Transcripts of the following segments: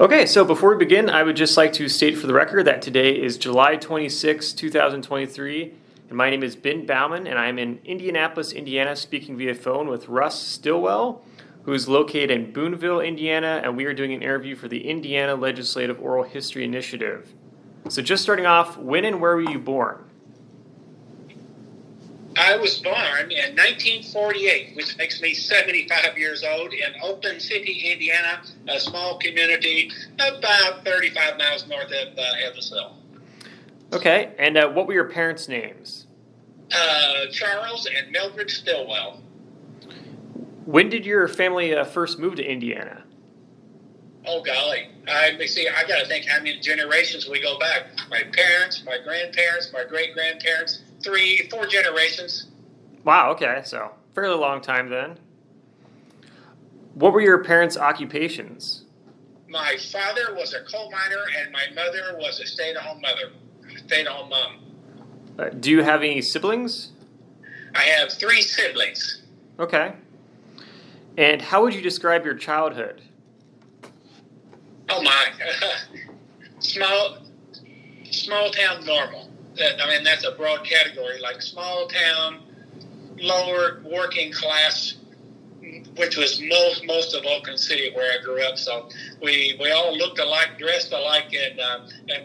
Okay, so before we begin, I would just like to state for the record that today is July 26, 2023, and my name is Ben Bauman, and I'm in Indianapolis, Indiana, speaking via phone with Russ Stilwell, who is located in Boonville, Indiana, and we are doing an interview for the Indiana Legislative Oral History Initiative. So just starting off, when and where were you born? I was born in 1948, which makes me 75 years old, in Oakland City, Indiana, a small community about 35 miles north of Evansville. Okay, and what were your parents' names? Charles and Mildred Stilwell. When did your family first move to Indiana? Oh, golly. I got to think how many generations we go back. My parents, my grandparents, my great-grandparents, 4 generations. Wow, okay, so fairly long time then. What were your parents' occupations? My father was a coal miner, and my mother was a stay-at-home mom. Do you have any siblings? I have 3 siblings. Okay. And how would you describe your childhood? Oh, my. Small town normal. That's a broad category, like small town, lower working class, which was most of Oakland City where I grew up. So we all looked alike, dressed alike, and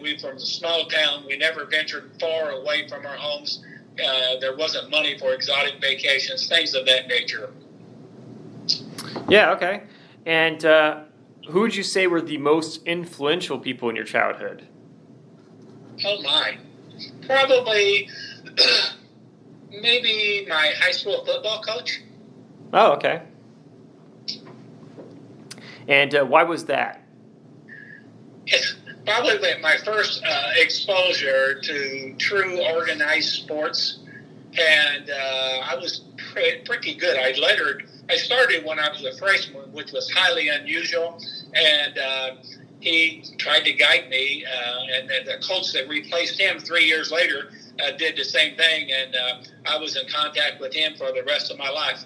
we from the small town. We never ventured far away from our homes. There wasn't money for exotic vacations, things of that nature. Yeah, okay. And who would you say were the most influential people in your childhood? Oh, my. Probably maybe my high school football coach. Oh, okay. And why was that? It's probably my first exposure to true organized sports, and I was pretty good. I started when I was a freshman, which was highly unusual, and he tried to guide me, and the coach that replaced him 3 years later did the same thing, and I was in contact with him for the rest of my life.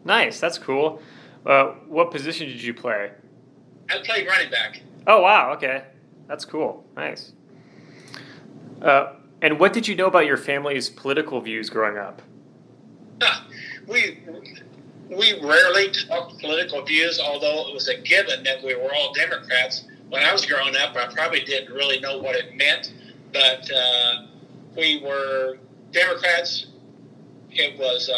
Nice, that's cool. What position did you play? I played running back. Oh, wow, okay. That's cool. Nice. And what did you know about your family's political views growing up? We rarely talked political views, although it was a given that we were all Democrats. When I was growing up, I probably didn't really know what it meant, but we were Democrats. It was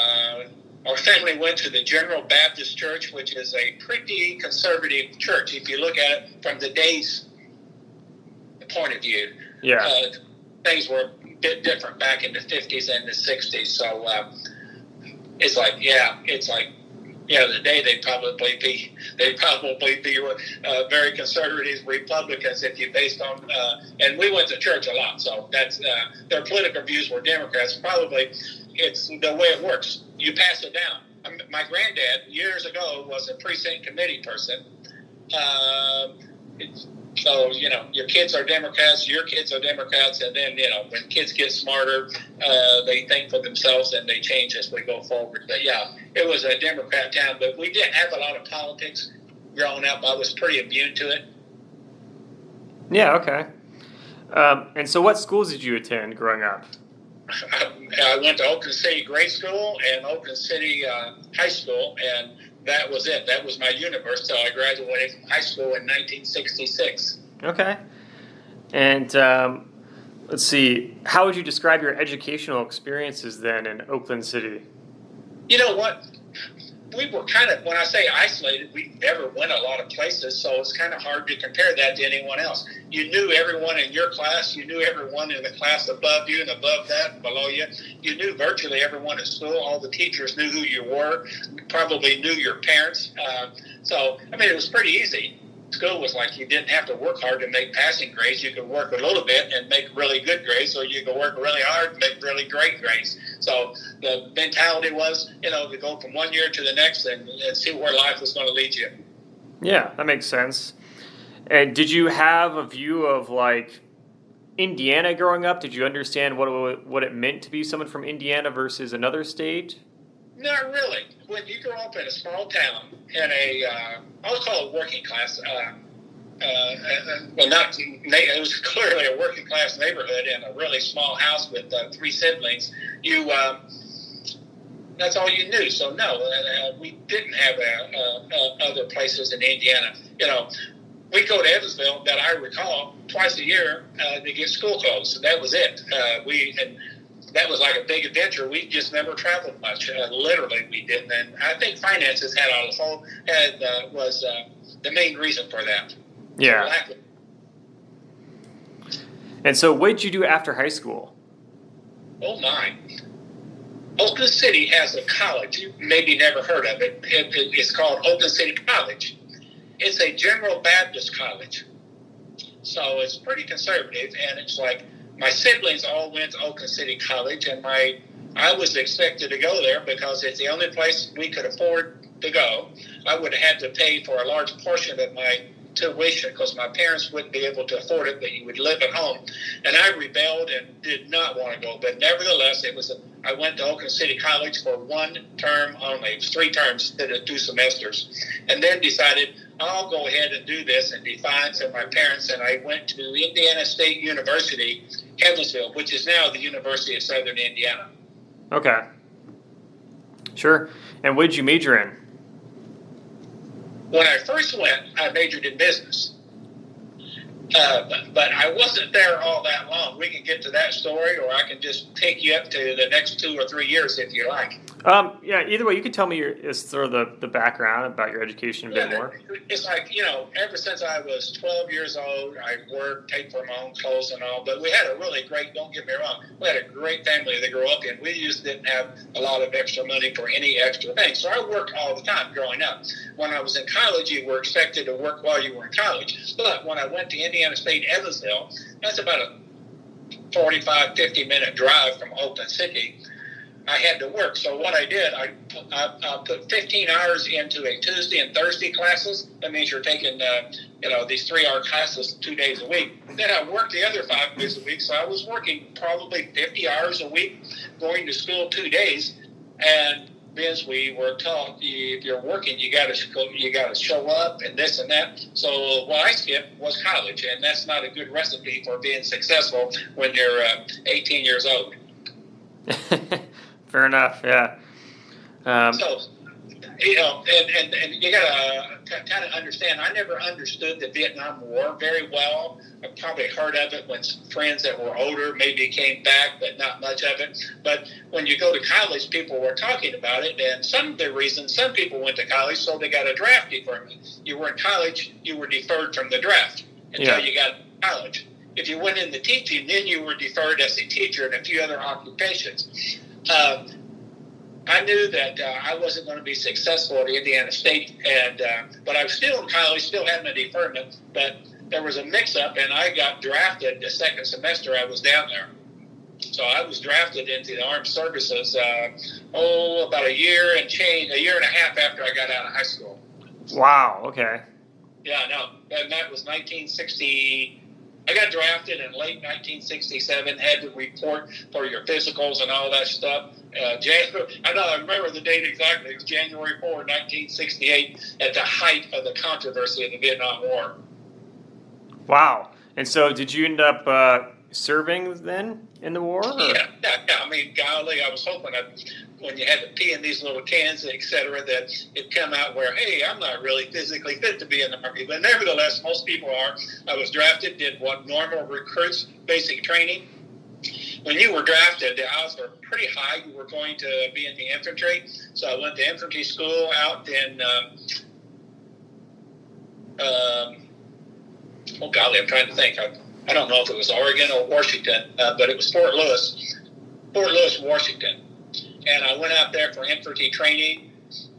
our family went to the General Baptist Church, which is a pretty conservative church if you look at it from the day's point of view. Yeah. Things were a bit different back in the 50s and the 60s, so it's like today they'd probably be very conservative Republicans if you based on and we went to church a lot, so that's their political views were Democrats. Probably it's the way it works. You pass it down. My granddad years ago was a precinct committee person. So, your kids are Democrats, your kids are Democrats, and then, when kids get smarter, they think for themselves and they change as we go forward. But, yeah, it was a Democrat town, but we didn't have a lot of politics growing up. I was pretty immune to it. Yeah, okay. And so what schools did you attend growing up? I went to Oakland City Grade School and Oakland City High School, and that was it. That was my universe till I graduated from high school in 1966. Okay. And let's see, how would you describe your educational experiences then in Oakland City? You know what? We were kind of, when I say isolated, we never went a lot of places, so it's kind of hard to compare that to anyone else. You knew everyone in your class. You knew everyone in the class above you and above that and below you. You knew virtually everyone at school. All the teachers knew who you were, probably knew your parents. It was pretty easy. School was like you didn't have to work hard to make passing grades. You could work a little bit and make really good grades, or you could work really hard and make really great grades. So the mentality was, to go from one year to the next and see where life was going to lead you. Yeah, that makes sense. And did you have a view of, Indiana growing up? Did you understand what it meant to be someone from Indiana versus another state? Not really. When you grow up in a small town in I'll call it working class well, not it was clearly a working class neighborhood in a really small house with 3 siblings. That's all you knew. So no, we didn't have other places in Indiana. We go to Evansville, that I recall, twice a year to get school clothes. So that was it. And that was like a big adventure. We just never traveled much. Literally, we didn't. And I think finances was the main reason for that. Yeah. And so what did you do after high school? Oh, my. Oakland City has a college. You maybe never heard of it. It's called Oakland City College. It's a General Baptist college. So it's pretty conservative, and it's like my siblings all went to Oakland City College, and I was expected to go there because it's the only place we could afford to go. I would have had to pay for a large portion of my tuition because my parents wouldn't be able to afford it, but you would live at home. And I rebelled and did not want to go. But nevertheless, I went to Oakland City College for 1 term only. It was 3 terms instead of 2 semesters. And then decided I'll go ahead and do this in defiance of my parents. And I went to Indiana State University, Evansville, which is now the University of Southern Indiana. Okay. Sure. And what did you major in? When I first went, I majored in business. But I wasn't there all that long. We can get to that story, or I can just take you up to the next 2 or 3 years if you like. Yeah, either way, you could tell me sort of the background about your education a bit more. It's like, ever since I was 12 years old, I worked, paid for my own clothes and all, but we had a really great, don't get me wrong, we had a great family to grow up in. We just didn't have a lot of extra money for any extra thing. So I worked all the time growing up. When I was in college, you were expected to work while you were in college. But when I went to Indiana State, Evansville, that's about a 45, 50-minute drive from Oakland City. I had to work. So what I did, I put 15 hours into a Tuesday and Thursday classes. That means you're taking, these 3-hour classes 2 days a week. Then I worked the other 5 days a week. So I was working probably 50 hours a week, going to school 2 days. And as we were taught, if you're working, you got to show up and this and that. So what I skipped was college, and that's not a good recipe for being successful when you're 18 years old. Fair enough, yeah. So, and you got to kind of understand, I never understood the Vietnam War very well. I probably heard of it when friends that were older maybe came back, but not much of it. But when you go to college, people were talking about it, and some of the reasons, some people went to college so they got a draft deferment. You were in college, you were deferred from the draft until you got to college. If you went into teaching, then you were deferred as a teacher and a few other occupations. I knew that I wasn't going to be successful at Indiana State, but I was still in college, still having a deferment, but there was a mix-up, and I got drafted the second semester I was down there. So I was drafted into the armed services, about a year and a half after I got out of high school. Wow, okay. Yeah, no, and that was 1960. I got drafted in late 1967, had to report for your physicals and all that stuff. I remember the date exactly. It was January 4, 1968, at the height of the controversy of the Vietnam War. Wow. And so did you end up serving then in the war? Or? Yeah. I mean, golly, I was hoping when you had to pee in these little cans, et cetera, that it'd come out where, hey, I'm not really physically fit to be in the Army. But nevertheless, most people are. I was drafted, did what normal recruits, basic training. When you were drafted, the odds were pretty high you were going to be in the infantry. So I went to infantry school out in, I'm trying to think. I don't know if it was Oregon or Washington, but it was Fort Lewis, Washington. And I went out there for infantry training.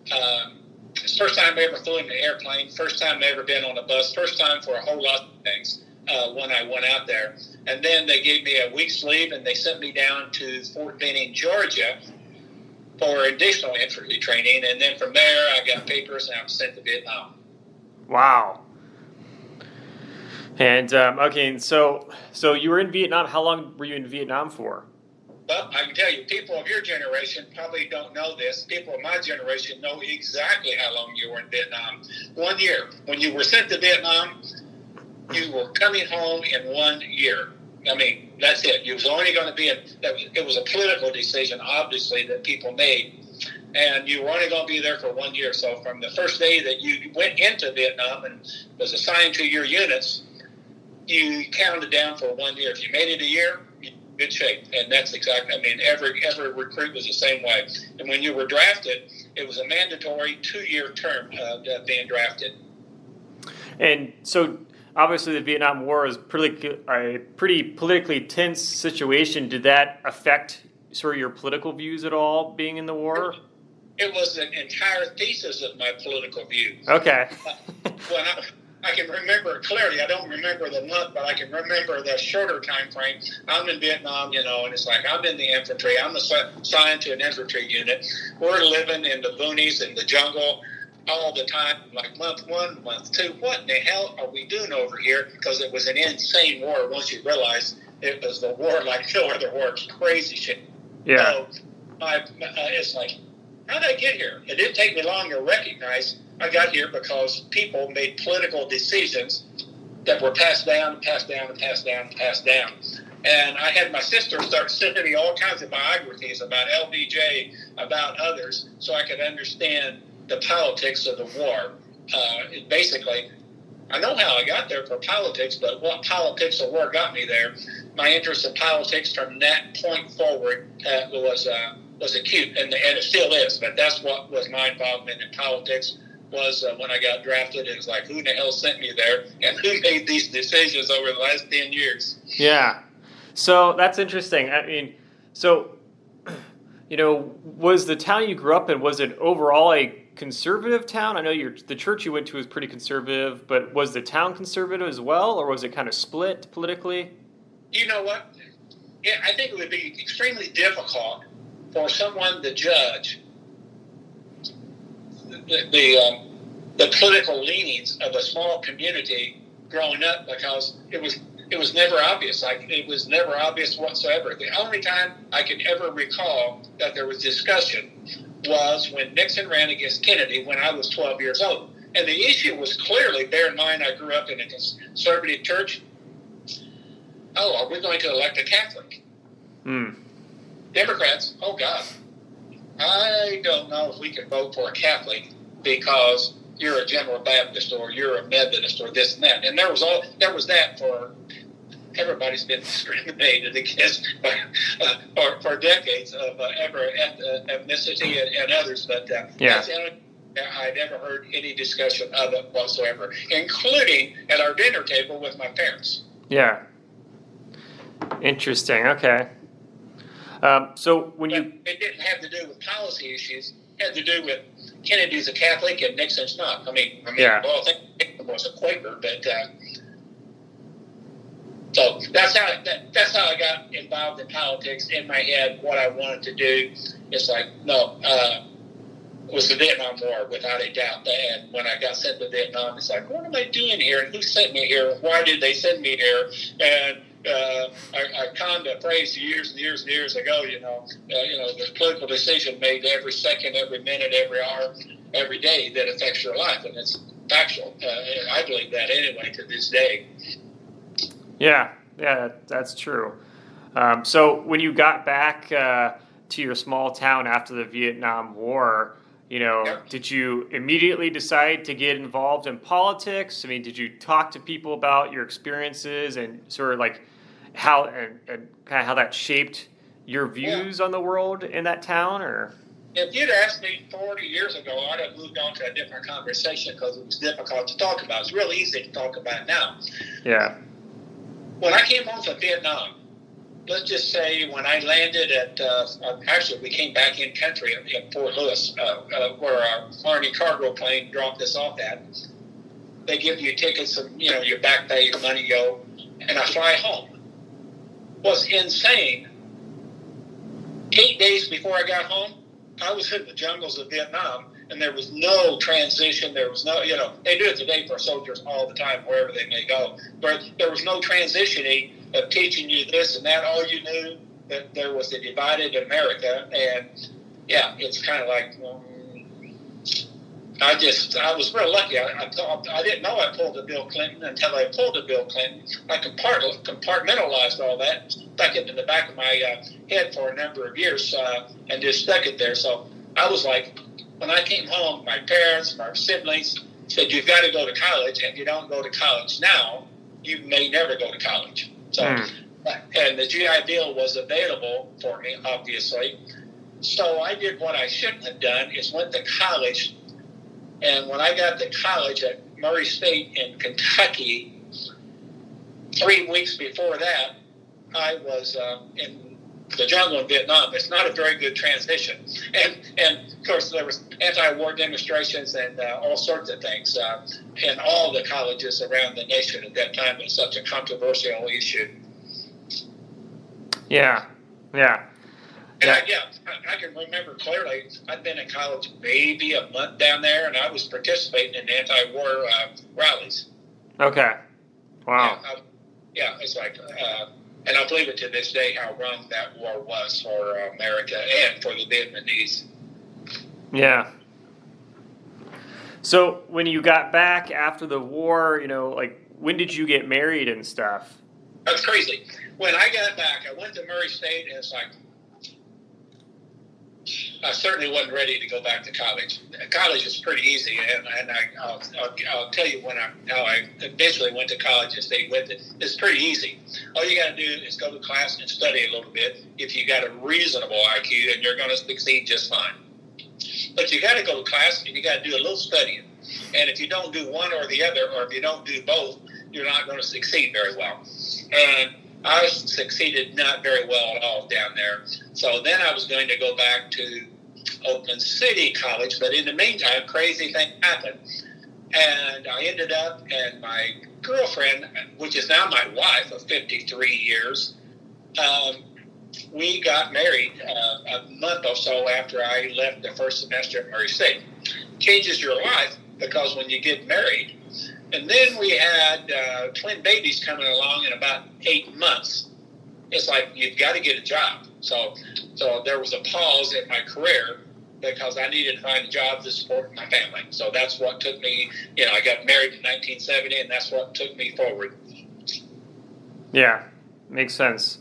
It's the first time I ever flew in an airplane, first time I ever been on a bus, first time for a whole lot of things when I went out there. And then they gave me a week's leave, and they sent me down to Fort Benning, Georgia for additional infantry training. And then from there, I got papers, and I was sent to Vietnam. Wow. And, okay, so you were in Vietnam. How long were you in Vietnam for? Well, I can tell you, people of your generation probably don't know this. People of my generation know exactly how long you were in Vietnam. 1 year. When you were sent to Vietnam, you were coming home in 1 year. I mean, that's it. You was only going to be it was a political decision, obviously, that people made, and you were only going to be there for 1 year. So from the first day that you went into Vietnam and was assigned to your units, you counted down for 1 year. If you made it a year, you're in good shape. And that's exactly, I mean, every recruit was the same way. And when you were drafted, it was a mandatory 2-year term of being drafted. And so, obviously, the Vietnam War is a pretty politically tense situation. Did that affect sort of your political views at all, being in the war? It was an entire thesis of my political views. Okay. When I can remember it clearly. I don't remember the month, but I can remember the shorter time frame. I'm in Vietnam, and it's like I'm in the infantry. I'm assigned to an infantry unit. We're living in the boonies, in the jungle, all the time, like month 1, month 2. What in the hell are we doing over here? Because it was an insane war once you realize it was the war like no other war. It's crazy shit. Yeah. So it's like, how did I get here? It didn't take me long to recognize I got here because people made political decisions that were passed down and passed down and passed down and passed down. And I had my sister start sending me all kinds of biographies about LBJ, about others, so I could understand the politics of the war. Basically, I know how I got there for politics, but what politics of war got me there? My interest in politics from that point forward was acute, and it still is. But that's what was my involvement in politics. Was when I got drafted, it was like, who the hell sent me there, and who made these decisions over the last 10 years? Yeah. So that's interesting. I mean, so, was the town you grew up in, was it overall a conservative town? I know the church you went to was pretty conservative, but was the town conservative as well, or was it kind of split politically? You know what? Yeah, I think it would be extremely difficult for someone to judge the political leanings of a small community growing up, because it was never obvious. It was never obvious whatsoever. The only time I can ever recall that there was discussion was when Nixon ran against Kennedy when I was 12 years old. And the issue was clearly, bear in mind I grew up in a conservative church, are we going to elect a Catholic? Democrats, oh God, I don't know if we can vote for a Catholic because you're a General Baptist or you're a Methodist or this and that. And there was that for everybody's been discriminated against for decades of ethnicity and others. But that's the only I never heard any discussion of it whatsoever, including at our dinner table with my parents. Yeah. Interesting. Okay. So when it didn't have to do with policy issues, it had to do with Kennedy's a Catholic and Nixon's not. I mean, yeah. Well, I think Nixon was a Quaker, but so that's how I got involved in politics. In my head, what I wanted to do is was the Vietnam War, without a doubt. And when I got sent to Vietnam, it's like, what am I doing here? And who sent me here? Why did they send me here? And I coined a phrase years and years and years ago. There's political decision made every second, every minute, every hour, every day that affects your life, and it's factual. I believe that anyway to this day. Yeah, that's true. So when you got back to your small town after the Vietnam War, did you immediately decide to get involved in politics? I mean, did you talk to people about your experiences and sort of like how and kind of how that shaped your views on the world in that town? Or if you'd asked me 40 years ago, I'd have moved on to a different conversation because it was difficult to talk about. It's real easy to talk about now. Yeah. When I came home from Vietnam, let's just say when I landed at, actually we came back in country in Fort Lewis, where our Army cargo plane dropped us off at. They give you tickets and, your back pay, your money go, and I fly home. Was insane. 8 days before I got home, I was in the jungles of Vietnam, and there was no transition. There was no, they do it today for soldiers all the time, wherever they may go. But there was no transitioning of teaching you this and that. All you knew that there was a divided America, and it's kind of like, I was real lucky. I didn't know I pulled a Bill Clinton until I pulled a Bill Clinton. I compartmentalized all that, stuck it in the back of my head for a number of years, and just stuck it there. So I was like, when I came home, my parents, my siblings said, "You've got to go to college. And if you don't go to college now, you may never go to college." So, and the GI Bill was available for me, obviously. So I did what I shouldn't have done, is went to college. And when I got to college at Murray State in Kentucky, 3 weeks before that, I was in the jungle in Vietnam. It's not a very good transition. And of course, there was anti-war demonstrations and all sorts of things in all the colleges around the nation at that time. It was such a controversial issue. Yeah. And I can remember clearly, I'd been in college maybe a month down there, and I was participating in anti-war rallies. Okay. Wow. Yeah, it's like, and I believe it to this day how wrong that war was for America and for the Vietnamese. Yeah. So when you got back after the war, like, when did you get married and stuff? That's crazy. When I got back, I went to Murray State, and it's like, I certainly wasn't ready to go back to college. College is pretty easy, and I'll tell you how I eventually went to college and stayed with it. It's pretty easy. All you got to do is go to class and study a little bit. If you got a reasonable IQ, then you're going to succeed just fine. But you got to go to class and you got to do a little studying. And if you don't do one or the other, or if you don't do both, you're not going to succeed very well. And I succeeded not very well at all down there. So then I was going to go back to Oakland City College, but in the meantime, crazy thing happened. And I ended up, and my girlfriend, which is now my wife of 53 years, we got married a month or so after I left the first semester at Murray State. Changes your life, because when you get married, and then we had twin babies coming along in about 8 months. It's like, you've got to get a job. So there was a pause in my career because I needed to find a job to support my family. So that's what took me, I got married in 1970, and that's what took me forward. Yeah, makes sense.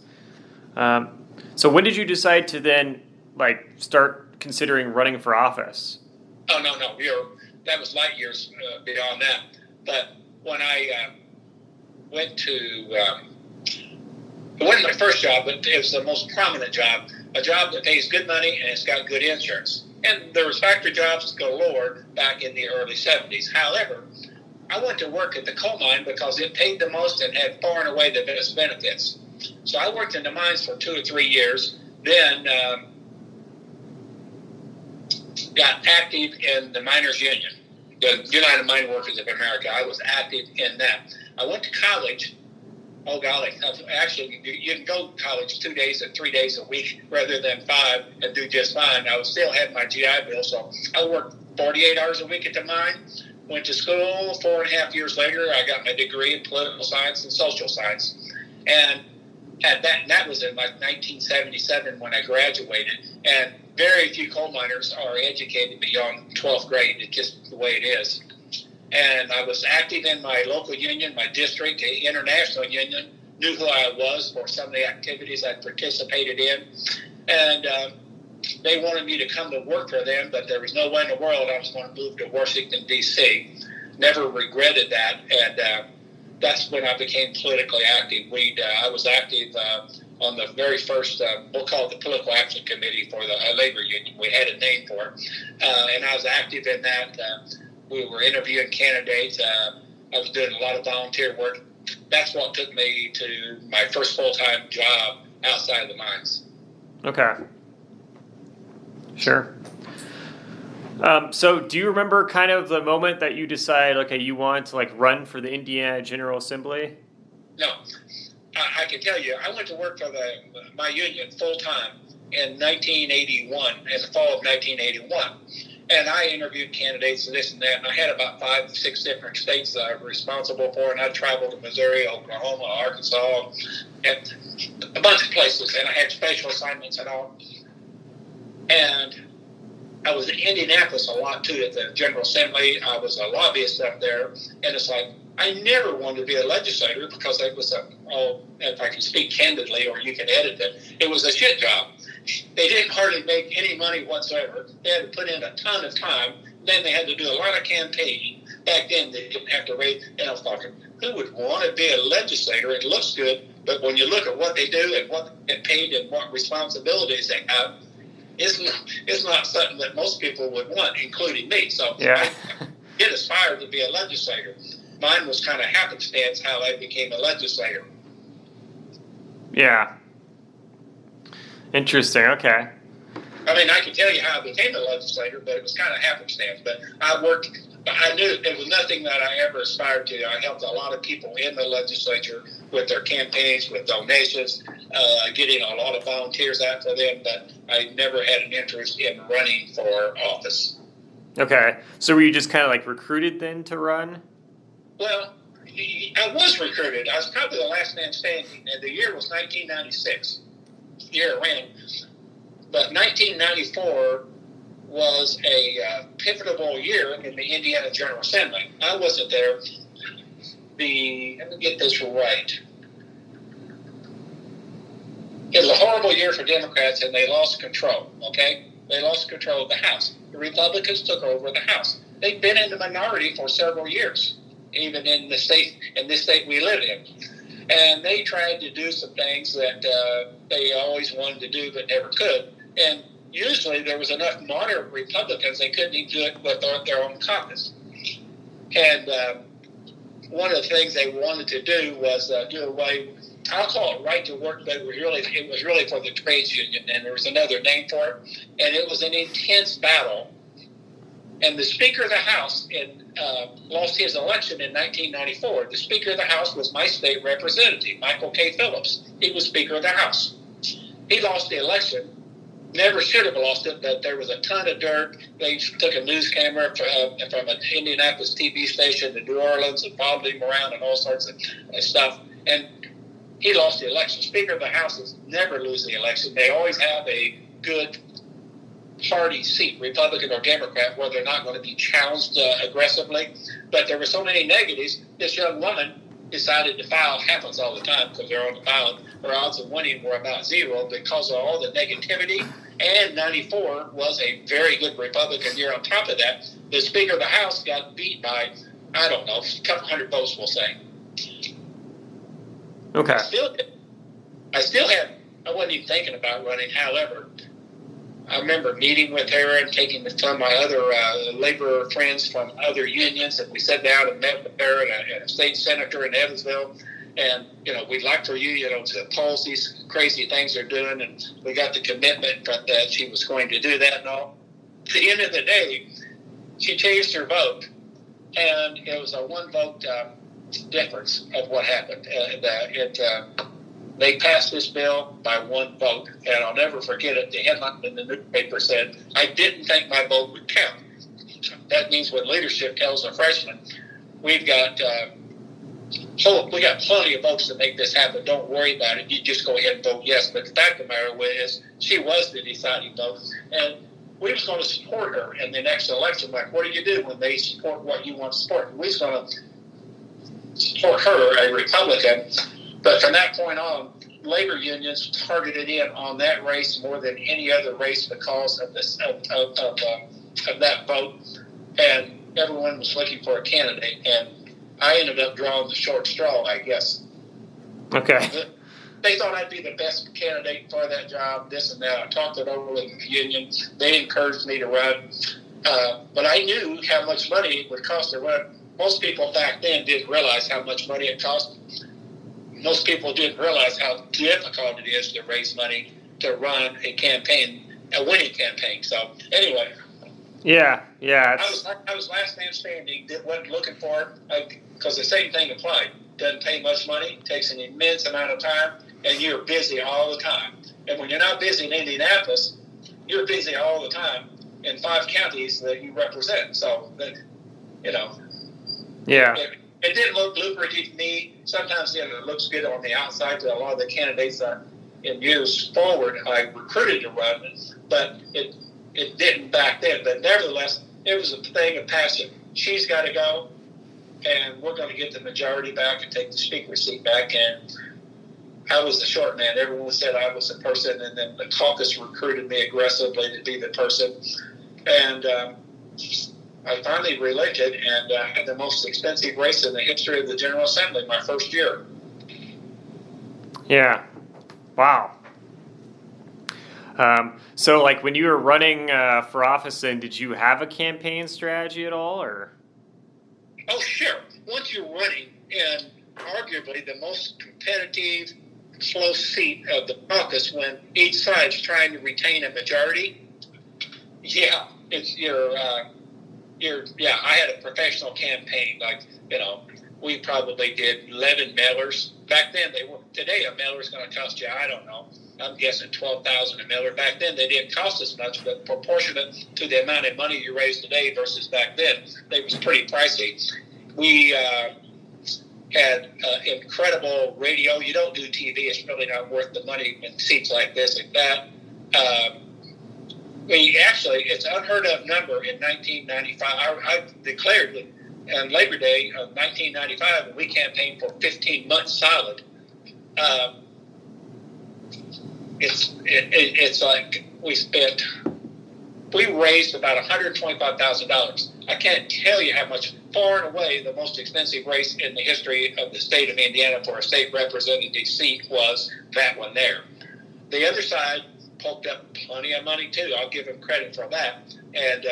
So when did you decide to then, start considering running for office? Oh, no. That was light years beyond that. But when I went to, it wasn't my first job, but it was the most prominent job, a job that pays good money and it's got good insurance. And there was factory jobs galore back in the early 70s. However, I went to work at the coal mine because it paid the most and had far and away the best benefits. So I worked in the mines for 2 or 3 years, then got active in the miners' union. The United Mine Workers of America. I was active in that. I went to college. Oh, golly. Actually, you can go to college 2 days or 3 days a week rather than 5 and do just fine. I still had my GI Bill, so I worked 48 hours a week at the mine. Went to school. 4.5 years later, I got my degree in political science and social science. And that was in 1977 when I graduated. And very few coal miners are educated beyond 12th grade. It's just the way it is. And I was active in my local union, my district, the international union, knew who I was for some of the activities I participated in. And they wanted me to come to work for them, but there was no way in the world I was going to move to Washington, D.C. Never regretted that. And that's when I became politically active. I was active on the very first, we'll call it the Political Action Committee for the labor union. We had a name for it. And I was active in that. We were interviewing candidates. I was doing a lot of volunteer work. That's what took me to my first full-time job outside of the mines. Okay. Sure. So do you remember kind of the moment that you decided, okay, you want to run for the Indiana General Assembly? No. I can tell you, I went to work for my union full-time in 1981, in the fall of 1981. And I interviewed candidates and this and that, and I had about 5 or 6 different states that I was responsible for, and I traveled to Missouri, Oklahoma, Arkansas, and a bunch of places, and I had special assignments and all. And I was in Indianapolis a lot too at the General Assembly. I was a lobbyist up there, and it's like I never wanted to be a legislator because it was if I can speak candidly, or you can edit it, it was a shit job. They didn't hardly make any money whatsoever. They had to put in a ton of time. Then they had to do a lot of campaigning. Back then, they didn't have to raise. And I was talking, who would want to be a legislator? It looks good, but when you look at what they do and what they get paid and what responsibilities they have, it's not something that most people would want, including me. So yeah. I did aspire to be a legislator. Mine was kind of happenstance how I became a legislator. Yeah. Interesting. Okay. I mean, I can tell you how I became a legislator, but it was kind of happenstance. But I knew it was nothing that I ever aspired to. I helped a lot of people in the legislature with their campaigns, with donations, getting a lot of volunteers out for them, but I never had an interest in running for office. Okay. So were you just kind of like recruited then to run? Well, I was recruited. I was probably the last man standing, and the year was 1996. The year it ran. But 1994 was a pivotal year in the Indiana General Assembly. I wasn't there. Let me get this right. It was a horrible year for Democrats, and they lost control, okay? They lost control of the House. The Republicans took over the House. They've been in the minority for several years, even in this state we live in. And they tried to do some things that they always wanted to do but never could. And usually there was enough moderate Republicans, they couldn't even do it with their own caucus. And one of the things they wanted to do was do away, I'll call it right to work, but it was really for the trades union, and there was another name for it. And it was an intense battle. And the Speaker of the House lost his election in 1994. The Speaker of the House was my state representative, Michael K. Phillips. He was Speaker of the House. He lost the election. Never should have lost it, but there was a ton of dirt. They took a news camera from an Indianapolis TV station to New Orleans and followed him around and all sorts of stuff. And he lost the election. Speaker of the House never lose the election. They always have a good party seat, Republican or Democrat, where they're not going to be challenged aggressively. But there were so many negatives. This young woman decided to file. Happens all the time because they're on the ballot. Her odds of winning were about zero because of all the negativity. And 94 was a very good Republican year. On top of that, the Speaker of the House got beat by, I don't know, a couple hundred votes, we'll say. Okay. I wasn't even thinking about running. However, I remember meeting with her and taking some of my other labor friends from other unions, and we sat down and met with her and a state senator in Evansville. And, we'd like for you, to oppose these crazy things they're doing. And we got the commitment that she was going to do that and all. At the end of the day, she changed her vote. And it was a one-vote difference of what happened. They passed this bill by one vote. And I'll never forget it. The headline in the newspaper said, "I didn't think my vote would count." That means when leadership tells a freshman, we got plenty of votes to make this happen. Don't worry about it. You just go ahead and vote yes. But the fact of the matter is, she was the deciding vote. And we was going to support her in the next election. Like, what do you do when they support what you want to support? We was going to support her, a Republican. But from that point on, labor unions targeted in on that race more than any other race because of this of that vote. And everyone was looking for a candidate. And I ended up drawing the short straw, I guess. Okay. They thought I'd be the best candidate for that job, this and that. I talked it over with the union. They encouraged me to run. But I knew how much money it would cost to run. Most people back then didn't realize how much money it cost. Most people didn't realize how difficult it is to raise money to run a campaign, a winning campaign. So, anyway. Yeah. I was last man standing, wasn't looking for it, because the same thing applied. Doesn't pay much money, takes an immense amount of time, and you're busy all the time. And when you're not busy in Indianapolis, you're busy all the time in 5 counties that you represent. So, Yeah. It didn't look lucrative to me. Sometimes it looks good on the outside to a lot of the candidates in years forward I recruited to run, but It didn't back then, but nevertheless, it was a thing of passion. She's got to go, and we're going to get the majority back and take the speaker seat back. And I was the short man. Everyone said I was the person, and then the caucus recruited me aggressively to be the person. And I finally reelected, and had the most expensive race in the history of the General Assembly my first year. Yeah. Wow. So, like, when you were running for office, then did you have a campaign strategy at all, or? Oh, sure. Once you're running in arguably the most competitive, close seat of the caucus, when each side's trying to retain a majority, yeah, it's I had a professional campaign. Like, we probably did 11 mailers. Back then, they were. Today, a mailer is going to cost you, I don't know, I'm guessing $12,000 a mailer. Back then, they didn't cost as much, but proportionate to the amount of money you raise today versus back then, they was pretty pricey. We had incredible radio. You don't do TV; it's really not worth the money in seats like this and that. It's an unheard of number in 1995. I declared that on Labor Day of 1995, and we campaigned for 15 months solid. It's like we raised about $125,000. I can't tell you how much. Far and away, the most expensive race in the history of the state of Indiana for a state representative seat was that one there. The other side poked up plenty of money too. I'll give them credit for that. And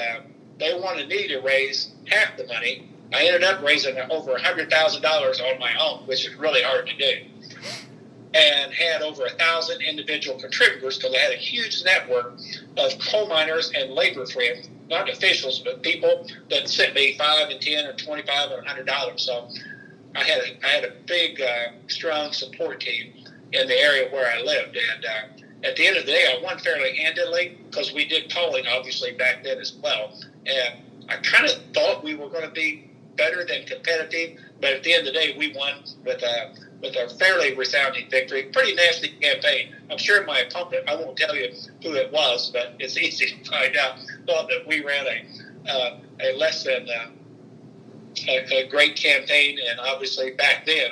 they wanted me to raise half the money. I ended up raising over $100,000 on my own, which is really hard to do. And had over 1,000 individual contributors because I had a huge network of coal miners and labor friends, not officials, but people that sent me $5 and $10 or $25 or $100. So I had a big, strong support team in the area where I lived. And at the end of the day, I won fairly handily because we did polling, obviously, back then as well. And I kind of thought we were going to be better than competitive, but at the end of the day, we won with a fairly resounding victory. Pretty nasty campaign. I'm sure my opponent, I won't tell you who it was, but it's easy to find out, thought that we ran a less than a great campaign. And obviously back then,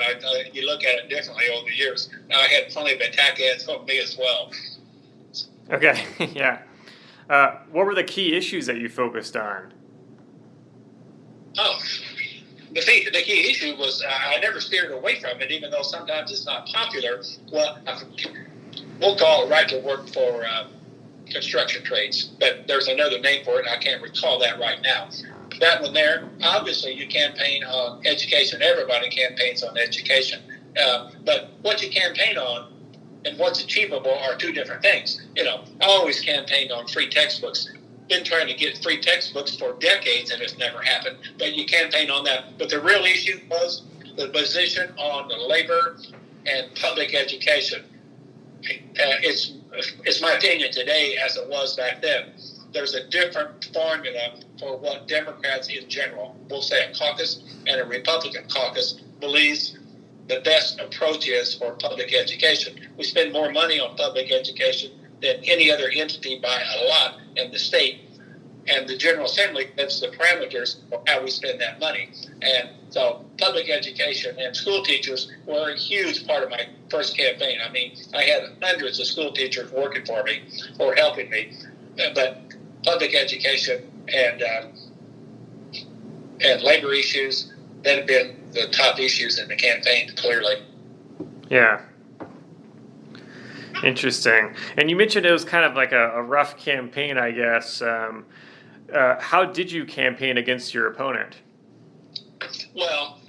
you look at it differently over the years. Now, I had plenty of attack ads on me as well. Okay, yeah. What were the key issues that you focused on? Oh, the key issue was I never steered away from it, even though sometimes it's not popular. Well, we'll call it right to work for construction trades, but there's another name for it, and I can't recall that right now. That one there, obviously you campaign on education. Everybody campaigns on education. But what you campaign on and what's achievable are two different things. I always campaigned on free textbooks. Been trying to get free textbooks for decades, and it's never happened. But you campaign on that. But the real issue was the position on the labor and public education. It's my opinion today as it was back then. There's a different formula for what Democrats in general, we'll say a caucus and a Republican caucus, believes the best approach is for public education. We spend more money on public education than any other entity by a lot in the state, and the General Assembly sets the parameters for how we spend that money. And so public education and school teachers were a huge part of my first campaign. I mean, I had hundreds of school teachers working for me or helping me, but public education and labor issues, that have been the top issues in the campaign, clearly. Yeah. Interesting. And you mentioned it was kind of like a rough campaign, I guess. How did you campaign against your opponent? Well,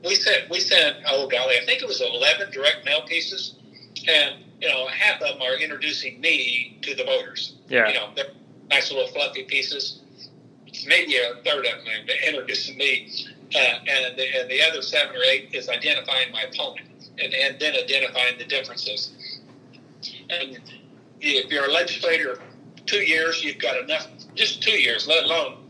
we sent, oh golly, I think it was 11 direct mail pieces, and half of them are introducing me to the voters. Yeah. They're nice little fluffy pieces. Maybe a third of them are introducing me, and the other 7 or 8 is identifying my opponent. And then identifying the differences. And if you're a legislator 2 years, you've got enough, just 2 years, let alone,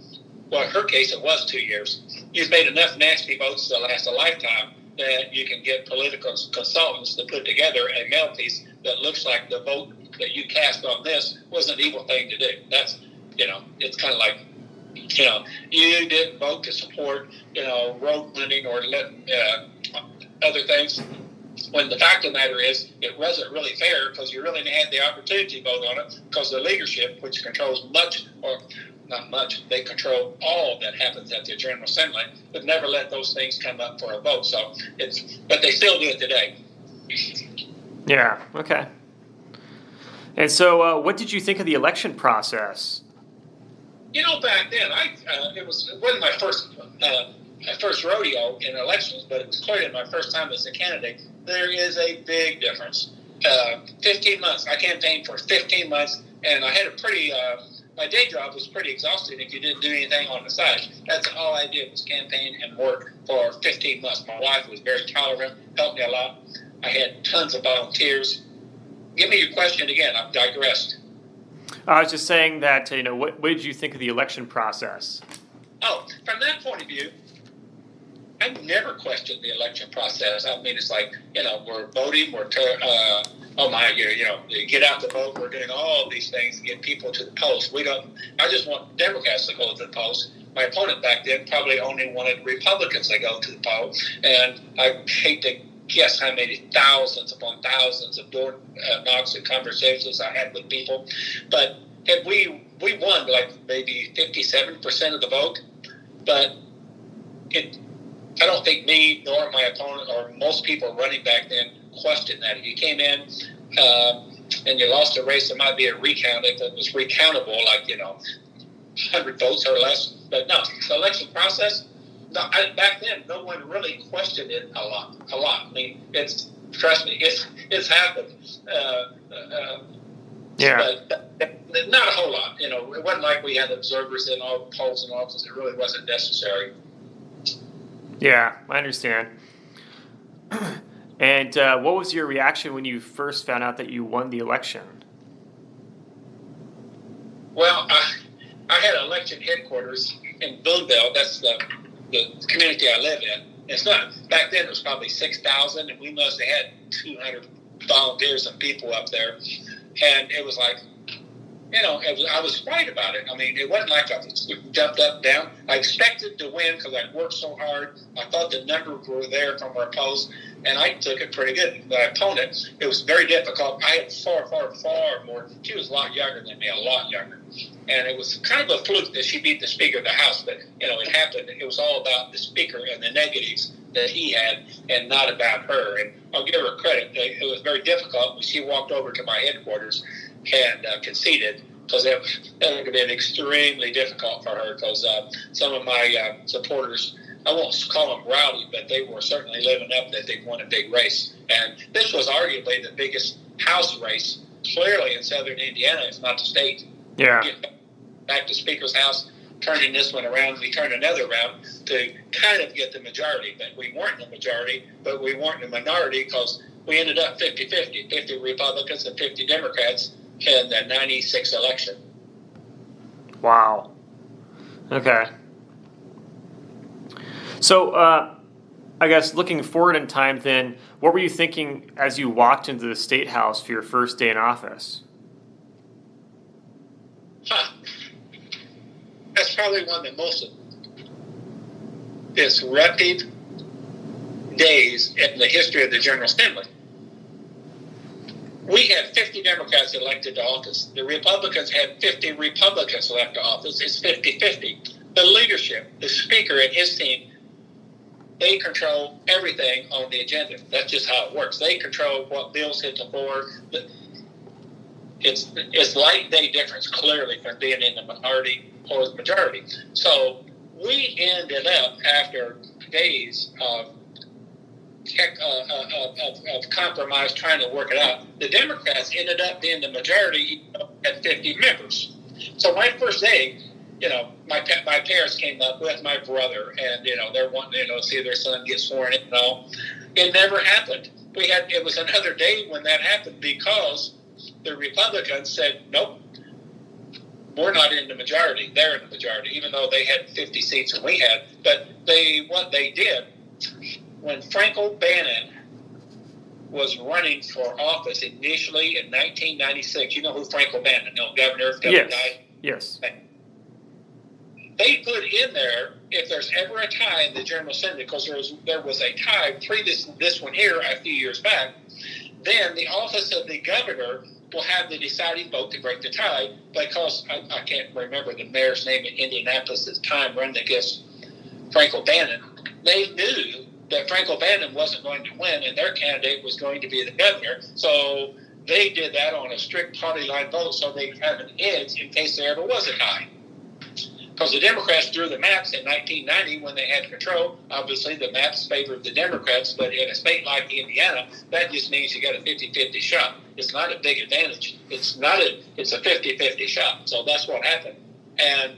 well, in her case, it was 2 years. You've made enough nasty votes to last a lifetime that you can get political consultants to put together a mail piece that looks like the vote that you cast on this was an evil thing to do. That's, it's kind of like, you didn't vote to support, road lending or other things. When the fact of the matter is, it wasn't really fair because you really had the opportunity to vote on it because the leadership, which controls much, or not much, they control all that happens at the General Assembly, would never let those things come up for a vote. So but they still do it today. Yeah, okay. And so what did you think of the election process? Back then, it wasn't my first rodeo in elections, but it was clearly my first time as a candidate. There is a big difference. 15 months. I campaigned for 15 months, and I had my day job was pretty exhausting if you didn't do anything on the side. That's all I did was campaign and work for 15 months. My wife was very tolerant, helped me a lot. I had tons of volunteers. Give me your question again. I've digressed. I was just saying that, what did you think of the election process? Oh, from that point of view, I never questioned the election process. I mean, it's like, we're voting, you get out to vote, we're doing all these things to get people to the polls. I just want Democrats to go to the polls. My opponent back then probably only wanted Republicans to go to the poll. And I hate to guess how many thousands upon thousands of door knocks and conversations I had with people. But we won like maybe 57% of the vote. But I don't think me nor my opponent or most people running back then questioned that. If you came in and you lost a race, there might be a recount if it was recountable, 100 votes or less. But no, the election process, back then, no one really questioned it a lot. I mean, trust me, it's happened. Yeah. But not a whole lot. It wasn't like we had observers in all the polls and offices. It really wasn't necessary. Yeah, I understand. And what was your reaction when you first found out that you won the election? Well, I had election headquarters in Boonville. That's the community I live in. It's not, back then it was probably 6,000, and we must have had 200 volunteers and people up there. And it was like, I was right about it. I mean, it wasn't like I jumped up, down. I expected to win because I worked so hard. I thought the numbers were there from our polls, and I took it pretty good. My opponent, it was very difficult. I had far, far, far more. She was a lot younger than me, a lot younger. And it was kind of a fluke that she beat the Speaker of the House, but, it happened. It was all about the Speaker and the negatives that he had and not about her. And I'll give her credit. It was very difficult when she walked over to my headquarters and conceded, because that would have been extremely difficult for her, because some of my supporters, I won't call them rowdy, but they were certainly living up that they won a big race. And this was arguably the biggest House race, clearly in southern Indiana, if not the state. Yeah. Back to Speaker's House, turning this one around, we turned another round to kind of get the majority. But we weren't the majority, but we weren't the minority, because we ended up 50-50, 50 Republicans and 50 Democrats in the 96 election. Wow. Okay. So, I guess looking forward in time then, what were you thinking as you walked into the State House for your first day in office? That's probably one of the most disruptive days in the history of the General Assembly. We had 50 Democrats elected to office. The Republicans had 50 Republicans elected to office. It's 50-50. The leadership, the Speaker and his team, they control everything on the agenda. That's just how it works. They control what bills hit the floor. It's light day difference, clearly, from being in the minority or the majority. So we ended up, after days of compromise, trying to work it out, the Democrats ended up being the majority at 50 members. So my first day, my parents came up with my brother, and they're wanting to see their son get sworn in and all. It never happened. It was another day when that happened, because the Republicans said, nope, we're not in the majority. They're in the majority, even though they had 50 seats and we had. But what they did, when Frank O'Bannon was running for office initially in 1996. You know who Frank O'Bannon, governor Yes. died? Yes. They put in there, if there's ever a tie in the General Assembly, because there was a tie previous to this one here a few years back, then the office of the governor will have the deciding vote to break the tie, because I can't remember the mayor's name in Indianapolis at the time running against Frank O'Bannon. They knew that Frank O'Bannon wasn't going to win and their candidate was going to be the governor, so they did that on a strict party line vote so they'd have an edge in case there ever was a tie. Because the Democrats drew the maps in 1990 when they had control. Obviously, the maps favored the Democrats, but in a state like Indiana, that just means you got a 50-50 shot. It's not a big advantage. It's a 50-50 shot. So that's what happened. And,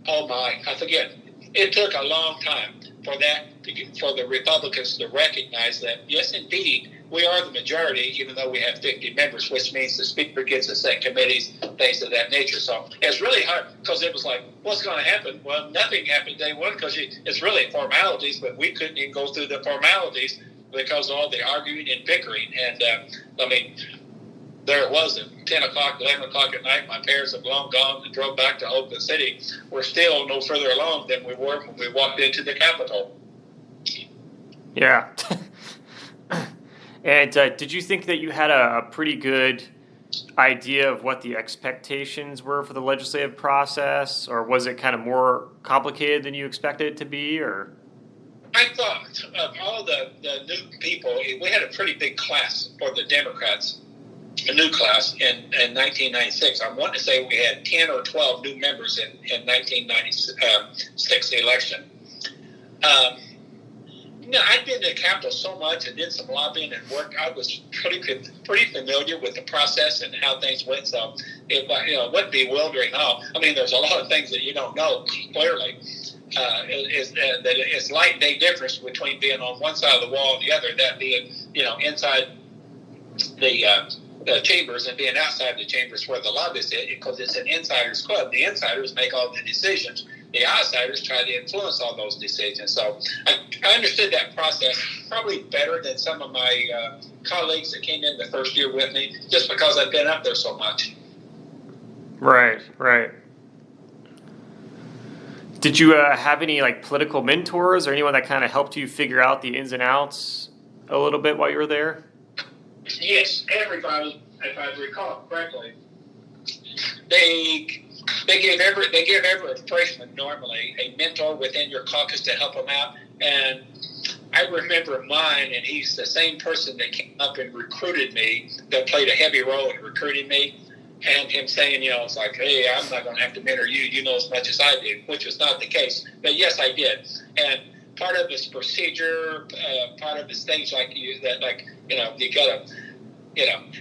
oh my, I forget. It took a long time for the Republicans to recognize that, yes, indeed, we are the majority, even though we have 50 members, which means the speaker gets to set committees, things of that nature. So it's really hard, because it was like, what's going to happen? Well, nothing happened day one, because it's really formalities, but we couldn't even go through the formalities because of all the arguing and bickering. And, there it was at 10 o'clock, 11 o'clock at night. My parents have long gone and drove back to Oakland City. We're still no further along than we were when we walked into the Capitol. Yeah. And did you think that you had a pretty good idea of what the expectations were for the legislative process, or was it kind of more complicated than you expected it to be? Or I thought of all the new people, we had a pretty big class for the Democrats, a new class in 1996. I want to say we had 10 or 12 new members in 1996 election. I'd been to the Capitol so much and did some lobbying and work. I was pretty familiar with the process and how things went. So it wasn't bewildering at all. I mean, there's a lot of things that you don't know clearly. It's light and day difference between being on one side of the wall and the other. That being inside the chambers and being outside the chambers where the lobbyists is, because it's an insiders club. The insiders make all the decisions. The outsiders try to influence all those decisions. So I understood that process probably better than some of my colleagues that came in the first year with me, just because I've been up there so much. Right. Did you have any political mentors or anyone that kind of helped you figure out the ins and outs a little bit while you were there? Yes, everybody, if I recall correctly, they give every freshman normally a mentor within your caucus to help them out. And I remember mine, and he's the same person that came up and recruited me, that played a heavy role in recruiting me, and him saying, it's like, hey, I'm not going to have to mentor you. You know as much as I do, which was not the case. But yes, I did. And part of his procedure, part of his things you gotta,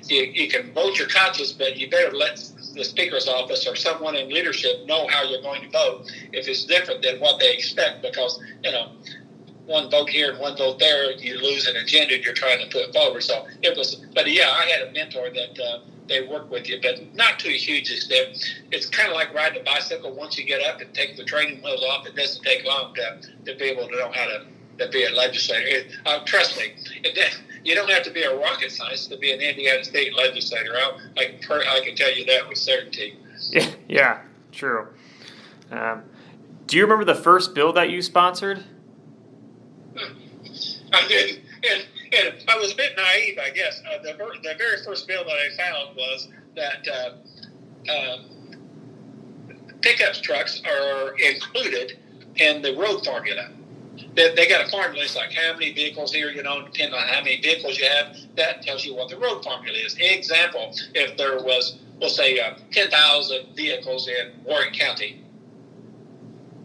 you can vote your conscience, but you better let the speaker's office or someone in leadership know how you're going to vote if it's different than what they expect, because one vote here and one vote there, you lose an agenda you're trying to put forward. So it was, but yeah, I had a mentor that they work with you, but not to a huge extent. It's kind of like riding a bicycle. Once you get up and take the training wheels off, it doesn't take long to be able to know how to be a legislator. Trust me, you don't have to be a rocket scientist to be an Indiana State legislator. I can tell you that with certainty. Yeah, true. Do you remember the first bill that you sponsored? I did, and I was a bit naive, I guess. The very first bill that I found was that pickup trucks are included in the road formula. They got a formula. It's like how many vehicles here, depending on how many vehicles you have, that tells you what the road formula is. Example, if there was, we'll say, 10,000 vehicles in Warren County,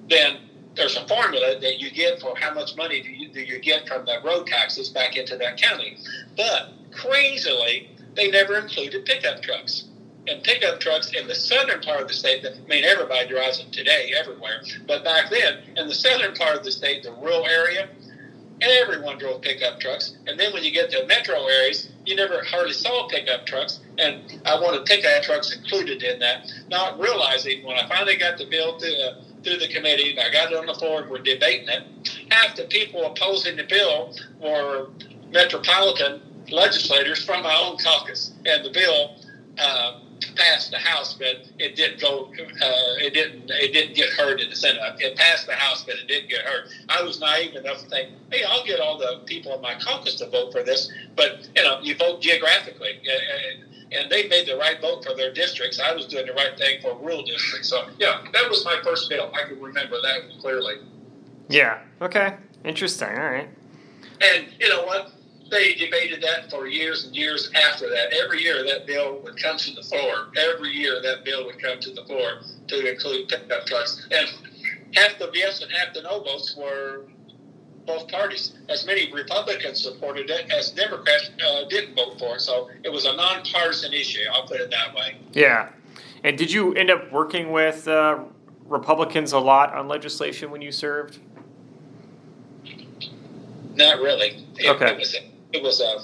then there's a formula that you get for how much money do you get from the road taxes back into that county. But crazily, they never included pickup trucks. And pickup trucks in the southern part of the state, everybody drives them today everywhere, but back then, in the southern part of the state, the rural area, everyone drove pickup trucks. And then when you get to metro areas, you never hardly saw pickup trucks. And I wanted pickup trucks included in that, not realizing when I finally got the bill through the committee, and I got it on the floor and we're debating it, half the people opposing the bill were metropolitan legislators from my own caucus, and the bill passed the House, but it didn't go. It didn't get heard in the Senate. It passed the House, but it didn't get heard. I was naive enough to think, hey, I'll get all the people in my caucus to vote for this. But you vote geographically, and they made the right vote for their districts. I was doing the right thing for rural districts. So yeah, that was my first bill. I can remember that clearly. Yeah. Okay. Interesting. All right. And you know what? They debated that for years and years after that. Every year that bill would come to the floor. Every year that bill would come to the floor to include pickup trucks. And half the yes and half the no votes were both parties. As many Republicans supported it as Democrats didn't vote for it. So it was a nonpartisan issue. I'll put it that way. Yeah. And did you end up working with Republicans a lot on legislation when you served? Not really. Okay. It was a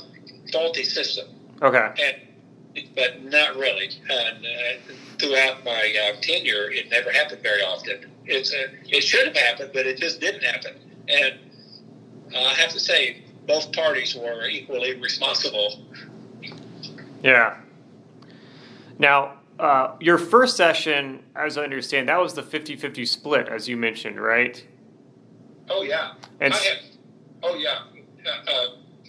faulty system. Okay. But not really. And throughout my tenure, it never happened very often. It should have happened, but it just didn't happen. And I have to say, both parties were equally responsible. Yeah. Now, your first session, as I understand, that was the 50-50 split, as you mentioned, right? Oh, yeah. And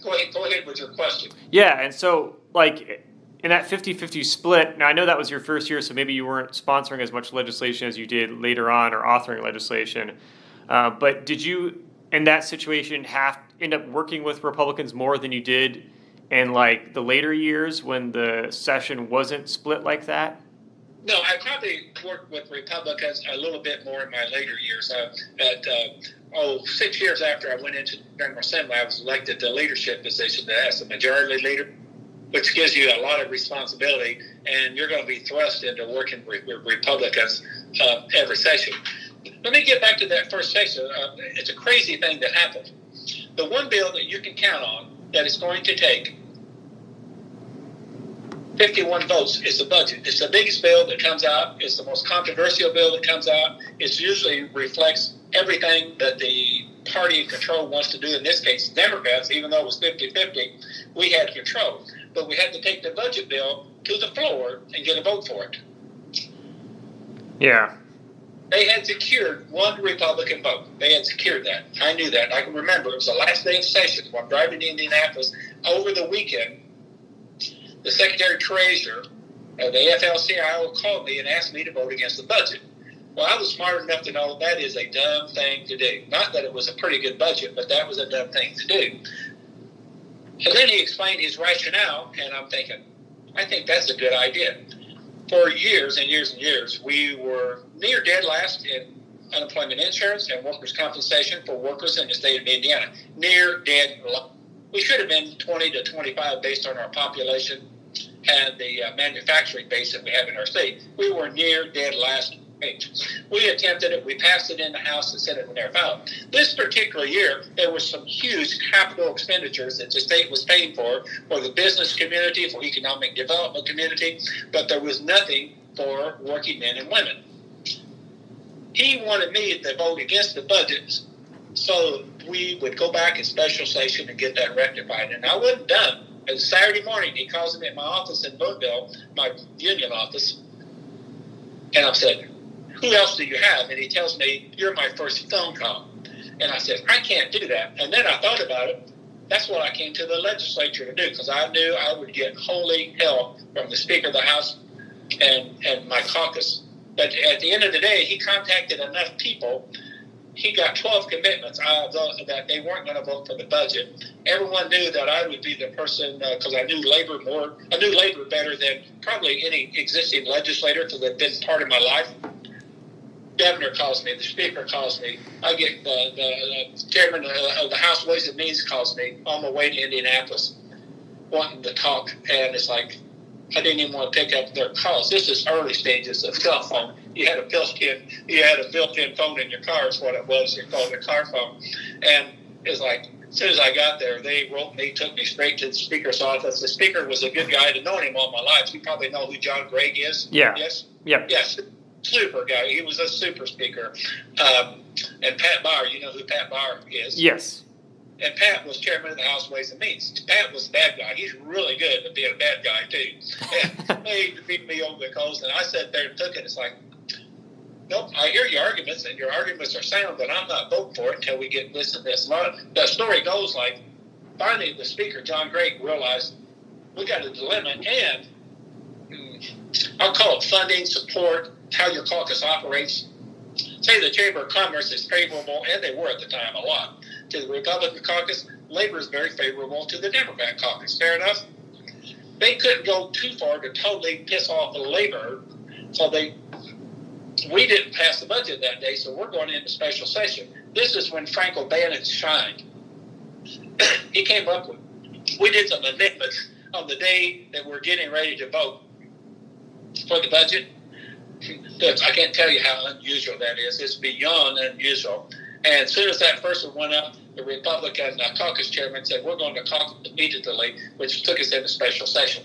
Go ahead with your question. Yeah, and so, like, in that 50-50 split, now I know that was your first year, so maybe you weren't sponsoring as much legislation as you did later on or authoring legislation, but did you, in that situation, end up working with Republicans more than you did in, like, the later years when the session wasn't split like that? No, I probably worked with Republicans a little bit more in my later years. 6 years after I went into the General Assembly, I was elected to leadership position as the majority leader, which gives you a lot of responsibility, and you're going to be thrust into working with Republicans every session. Let me get back to that first session. It's a crazy thing that happened. The one bill that you can count on that is going to take 51 votes is the budget. It's the biggest bill that comes out. It's the most controversial bill that comes out. It usually reflects everything that the party in control wants to do. In this case, Democrats, even though it was 50-50, we had control. But we had to take the budget bill to the floor and get a vote for it. Yeah. They had secured one Republican vote. They had secured that. I knew that. I can remember. It was the last day of session. While I'm driving to Indianapolis over the weekend, the Secretary Treasurer of the AFL-CIO called me and asked me to vote against the budget. Well, I was smart enough to know that is a dumb thing to do. Not that it was a pretty good budget, but that was a dumb thing to do. And then he explained his rationale, and I'm thinking, I think that's a good idea. For years and years and years, we were near dead last in unemployment insurance and workers' compensation for workers in the state of Indiana. Near dead last. We should have been 20 to 25 based on our population and the manufacturing base that we have in our state. We were near dead last page. We attempted it. We passed it in the House and Senate when they were filed. This particular year, there were some huge capital expenditures that the state was paying for the business community, for economic development community, but there was nothing for working men and women. He wanted me to vote against the budget so we would go back in special session and get that rectified. And I wasn't done. And Saturday morning, he calls me at my office in Boonville, my union office, and I said, who else do you have? And he tells me, you're my first phone call. And I said, I can't do that. And then I thought about it. That's what I came to the legislature to do, because I knew I would get holy hell from the Speaker of the House and my caucus. But at the end of the day, he contacted enough people. He got 12 commitments that they weren't going to vote for the budget. Everyone knew that I would be the person, because I knew labor more. I knew labor better than probably any existing legislator, because they've been part of my life. Governor calls me, the Speaker calls me. I get the chairman of the House Ways and Means calls me on my way to Indianapolis, wanting to talk. And it's like, I didn't even want to pick up their calls. This is early stages of cell phone. You had a built-in phone in your car is what it was. You called it a car phone. And it's like, as soon as I got there, they wrote me, took me straight to the Speaker's office. The Speaker was a good guy. I'd known him all my life. You probably know who John Gregg is. Yeah. Yes? Yep. Yes. Super guy. He was a super speaker. And Pat Bauer, you know who Pat Bauer is? Yes. And Pat was chairman of the House Ways and Means. Pat was the bad guy. He's really good at being a bad guy, too. And he beat me over the coals, and I sat there and took it. It's like, nope, I hear your arguments, and your arguments are sound, but I'm not voting for it until we get this and this. The story goes like, finally, the speaker, John Gregg, realized we got a dilemma, and I'll call it funding, support, how your caucus operates. Say the Chamber of Commerce is favorable, and they were at the time a lot, to the Republican caucus. Labor is very favorable to the Democrat caucus. Fair enough? They couldn't go too far to totally piss off the labor, so we didn't pass the budget that day, so we're going into special session. This is when Frank O'Bannon shined. He came up with, we did some amendments on the day that we're getting ready to vote for the budget. I can't tell you how unusual that is. It's beyond unusual. And as soon as that first one went up, the Republican caucus chairman said, we're going to caucus immediately, which took us into special session.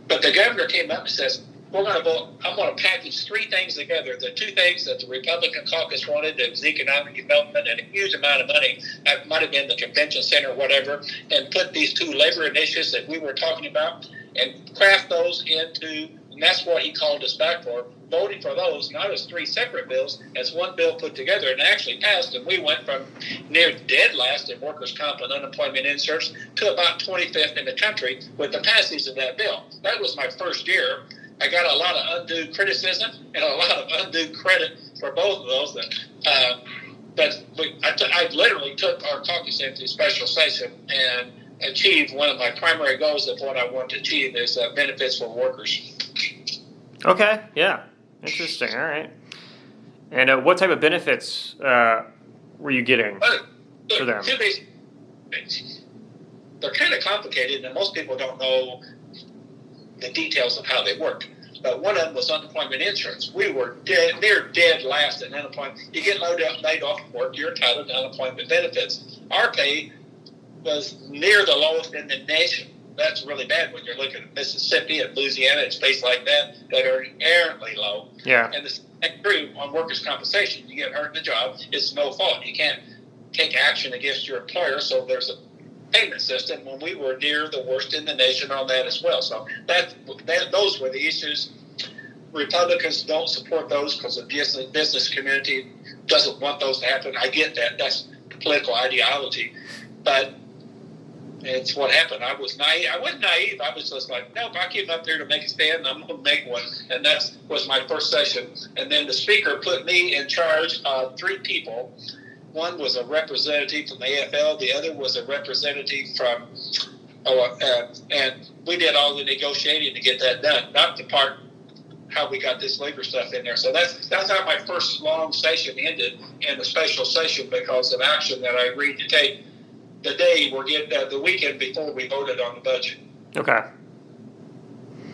But the governor came up and says, we're going to vote. I'm going to package three things together. The two things that the Republican caucus wanted, it was economic development and a huge amount of money. That might have been the convention center or whatever, and put these two labor initiatives that we were talking about and craft those into, and that's what he called us back for, voting for those, not as three separate bills, as one bill put together and actually passed. And we went from near dead last in workers' comp and unemployment insurance to about 25th in the country with the passage of that bill. That was my first year. I got a lot of undue criticism and a lot of undue credit for both of those. But I literally took our caucus into special session and achieved one of my primary goals of what I want to achieve is benefits for workers. Okay, yeah. Interesting, all right. And what type of benefits were you getting for them? Two basic things. They're kind of complicated, and most people don't know the details of how they work. But one of them was unemployment insurance. We were near dead last in unemployment. You get laid off from work, you're entitled to unemployment benefits. Our pay was near the lowest in the nation. That's really bad when you're looking at Mississippi and Louisiana and states like that are inherently low. Yeah. And the same true on workers' compensation. You get hurt in the job, it's no fault. You can't take action against your employer, so there's a payment system when we were near the worst in the nation on that as well. So those were the issues. Republicans don't support those because the business community doesn't want those to happen. I get that. That's political ideology. But it's what happened. I was naive. I wasn't naive. I was just like, nope, I came up here to make a stand. I'm going to make one. And that was my first session. And then the speaker put me in charge of three people. One was a representative from the AFL. The other was a representative from, and we did all the negotiating to get that done. Not the part how we got this labor stuff in there. So that's how my first long session ended in a special session because of action that I agreed to take the day we're getting the weekend before we voted on the budget. Okay.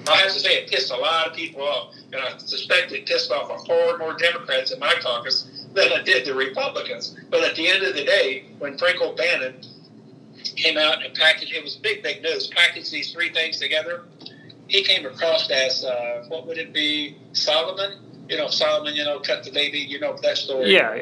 I have to say it pissed a lot of people off, and I suspect it pissed off a far more Democrats in my caucus than it did the Republicans. But at the end of the day, when Frank O'Bannon came out and packaged, it was big news, packaged these three things together, he came across as, what would it be, Solomon? Solomon, cut the baby, that story. Yeah.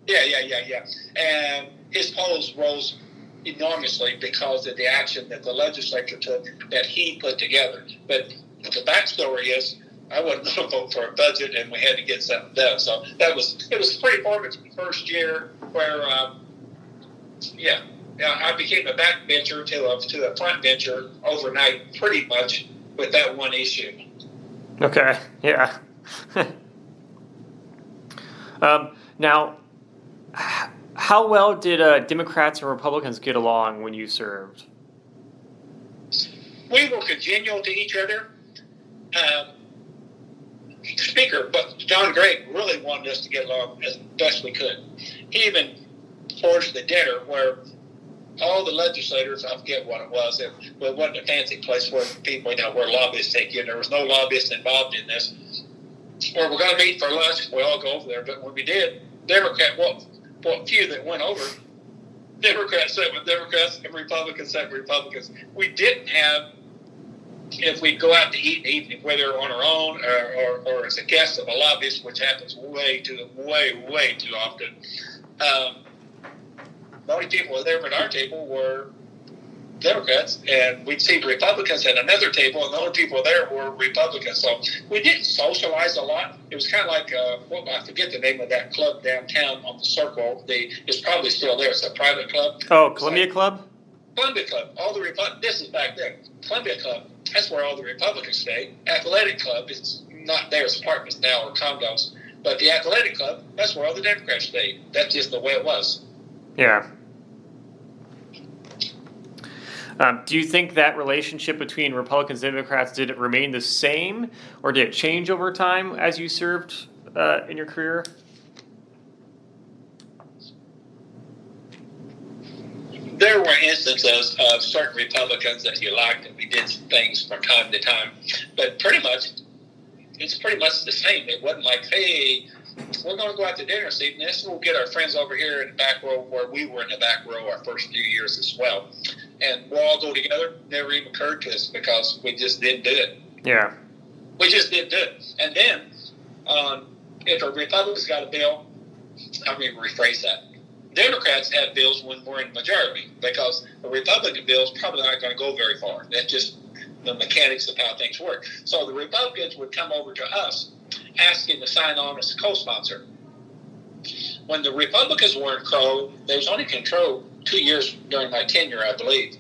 Yeah. And his polls rose enormously because of the action that the legislature took that he put together. But the backstory is I wasn't going to vote for a budget, and we had to get something done. So it was pretty formative first year where, I became a backbencher to a front bencher overnight, pretty much with that one issue. Okay, yeah. Now, how well did Democrats and Republicans get along when you served? We were congenial to each other. Speaker, but John Gregg really wanted us to get along as best we could. He even forged the dinner where all the legislators, I forget what it was, it wasn't a fancy place where people, where lobbyists take you. There was no lobbyists involved in this. Or we're going to meet for lunch. We all go over there. But when we did, what few that went over, Democrats sat with Democrats and Republicans sat with Republicans. We didn't have, if we go out to eat in the evening, whether on our own or as a guest of a lobbyist, which happens way too often, The only people there at our table were Democrats, and we'd see Republicans at another table, and the only people there were Republicans. So we didn't socialize a lot. It was kind of like, I forget the name of that club downtown on the Circle. It's probably still there. It's a private club. Oh, Columbia Club? Columbia Club. This is back then. Columbia Club. That's where all the Republicans stay. Athletic Club. It's not there. It's apartments now or condos. But the Athletic Club, that's where all the Democrats stayed. That's just the way it was. Yeah. Do you think that relationship between Republicans and Democrats, did it remain the same, or did it change over time as you served in your career? There were instances of certain Republicans that you liked, and we did some things from time to time. But it's pretty much the same. It wasn't like, hey, we're going to go out to dinner this evening. We'll get our friends over here in the back row, where we were in the back row our first few years as well. And we'll all go together. Never even occurred to us because we just didn't do it. Yeah. We just didn't do it. And then if a Republican's got a bill, rephrase that. Democrats have bills when we're in majority, because a Republican bill is probably not going to go very far. That's just the mechanics of how things work. So the Republicans would come over to us asking to sign on as a co-sponsor. When the Republicans were in control, they was only control 2 years during my tenure, I believe.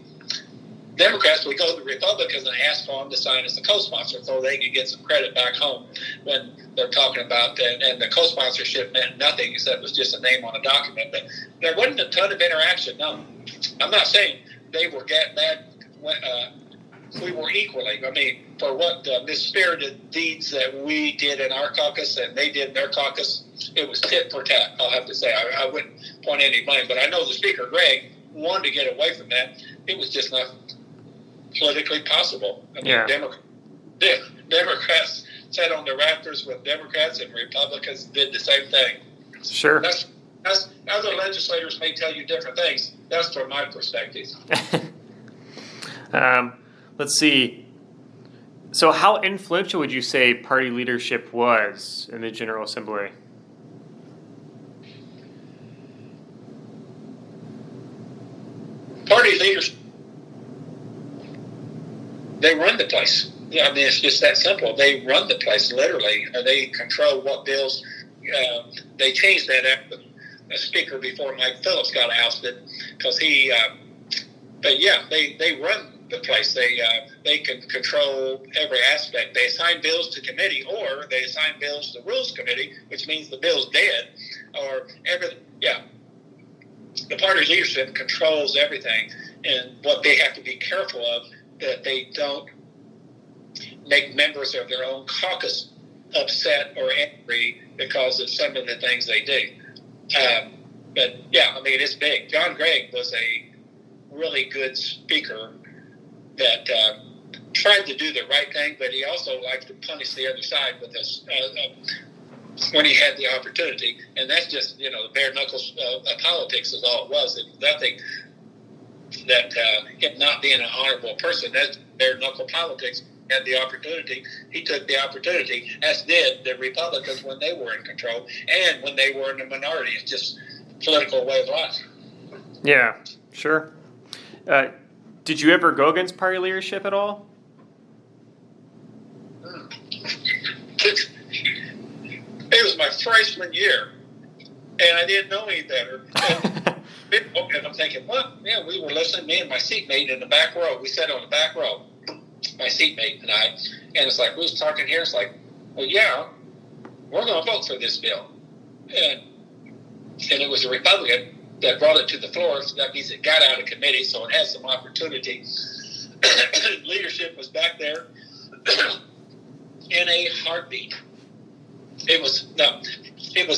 Democrats would go to the Republicans and ask for them to sign as a co-sponsor so they could get some credit back home when they're talking about that. And the co-sponsorship meant nothing except it was just a name on a document. But there wasn't a ton of interaction, no. I'm not saying they were bad. We were equally. For what misspirited deeds that we did in our caucus and they did in their caucus, it was tit for tat, I'll have to say. I wouldn't point any blame, but I know the Speaker, Greg, wanted to get away from that. It was just not politically possible. Democrats sat on the rafters with Democrats, and Republicans did the same thing. Sure. That's other legislators may tell you different things. That's from my perspective. Let's see. So how influential would you say party leadership was in the General Assembly? Party leaders, they run the place. It's just that simple. They run the place, literally. They control what bills. They changed that after the Speaker before Mike Phillips got ousted, because he. But yeah, they run the place. They can control every aspect. They assign bills to committee, or they assign bills to Rules Committee, which means the bill's dead, or everything. Yeah. The party leadership controls everything, and what they have to be careful of, that they don't make members of their own caucus upset or angry because of some of the things they do. But yeah, it's big. John Gregg was a really good speaker that tried to do the right thing, but he also liked to punish the other side with us when he had the opportunity. And that's just, the bare knuckles of politics is all it was. It's nothing that him not being an honorable person. That's bare knuckle politics. Had the opportunity, he took the opportunity, as did the Republicans when they were in control and when they were in the minority. It's just political way of life. Yeah, sure. Did you ever go against party leadership at all? It was my freshman year, and I didn't know any better. And I'm thinking, well, yeah, we were listening, me and my seatmate in the back row. We sat on the back row, my seatmate and I, and it's like, who's talking here? It's like, well, yeah, we're going to vote for this bill. And it was a Republican that brought it to the floor, so that means it got out of committee, so it had some opportunity. Leadership was back there in a heartbeat. It was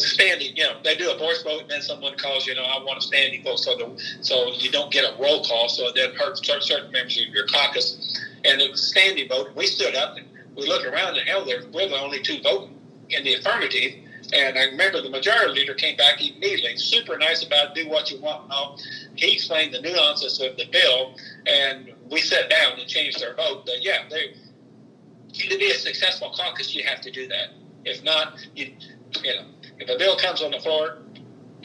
standing. They do a voice vote, and then someone calls, I want a standing vote, so you don't get a roll call, so it doesn't hurt certain members of your caucus. And it was a standing vote. And we stood up and we looked around, and hell, we're the only two voting in the affirmative. And I remember the majority leader came back immediately, super nice about do what you want and all. He explained the nuances of the bill, and we sat down and changed our vote. But yeah, to be a successful caucus, you have to do that. If not, if a bill comes on the floor,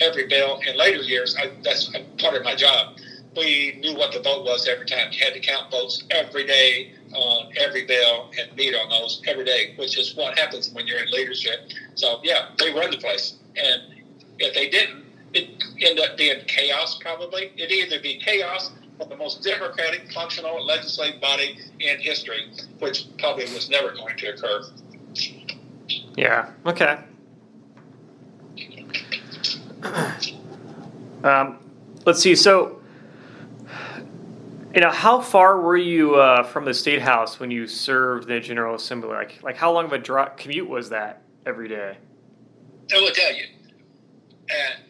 every bill. In later years, that's part of my job. We knew what the vote was every time. You had to count votes every day on every bill and meet on those every day, which is what happens when you're in leadership. So, yeah, they run the place. And if they didn't, it ended up being chaos probably. It'd either be chaos or the most democratic, functional legislative body in history, which probably was never going to occur. Yeah, okay. Let's see, so, how far were you from the State House when you served the General Assembly? Like how long of a commute was that every day? I will tell you, at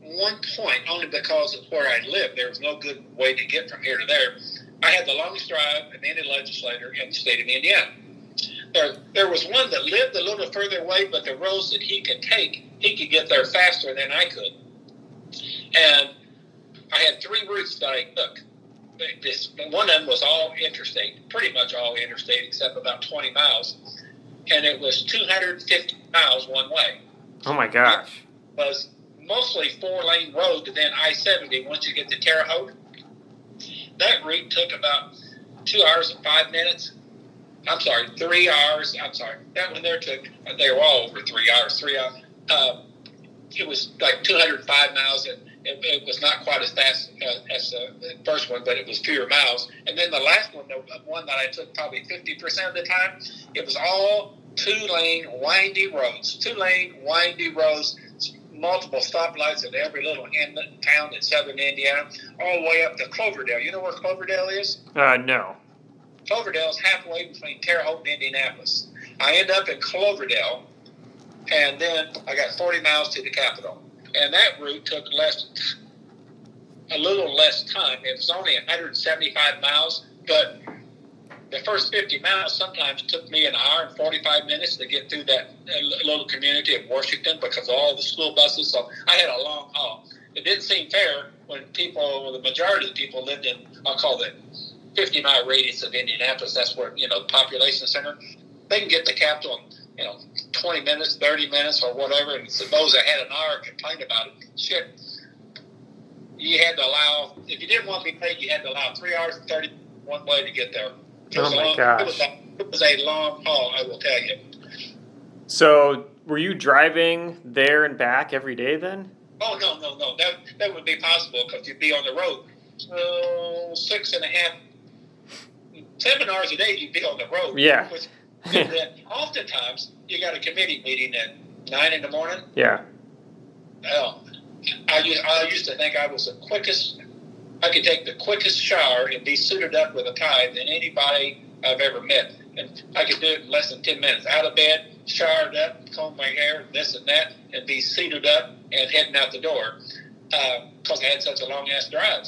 one point, only because of where I lived, there was no good way to get from here to there. I had the longest drive of any legislator in the state of Indiana. There was one that lived a little further away, but the roads that he could take, he could get there faster than I could. And I had 3 routes that I took. One of them was all interstate, pretty much all interstate, except about 20 miles. And it was 250 miles one way. Oh, my gosh. It was mostly 4-lane road, and then I-70 once you get to Terre Haute. That route took about 2 hours and 5 minutes. 3 hours. That one there took, they were all over 3 hours. 3 hours. It was like 205 miles, and it was not quite as fast as the first one, but it was fewer miles. And then the last one, the one that I took probably 50% of the time, it was all 2-lane windy roads. 2-lane windy roads, multiple stoplights in every little town in southern Indiana, all the way up to Cloverdale. You know where Cloverdale is? No. Cloverdale is halfway between Terre Haute and Indianapolis. I end up in Cloverdale, and then I got 40 miles to the Capitol. And that route took a little less time. It was only 175 miles, but the first 50 miles sometimes took me an hour and 45 minutes to get through that little community of Washington because of all the school buses. So I had a long haul. It didn't seem fair when the majority of the people lived in, I'll call the 50-mile radius of Indianapolis. That's where, the population center. They can get to the Capitol in, 20 minutes, 30 minutes, or whatever. And so those that had an hour complained about it. Shit. You had to allow, if you didn't want to be paid, you had to allow 3 hours and 30 one way to get there. Oh my gosh. It was a long haul, I will tell you. So were you driving there and back every day then? Oh, no. That would be possible because you'd be on the road 7 hours a day you'd be on the road. Yeah. And then oftentimes you got a committee meeting at 9 in the morning. Yeah. Well, I used to think I was the quickest. I could take the quickest shower and be suited up with a tie than anybody I've ever met. And I could do it in less than 10 minutes. Out of bed, showered up, comb my hair, this and that, and be seated up and heading out the door because I had such a long-ass drive.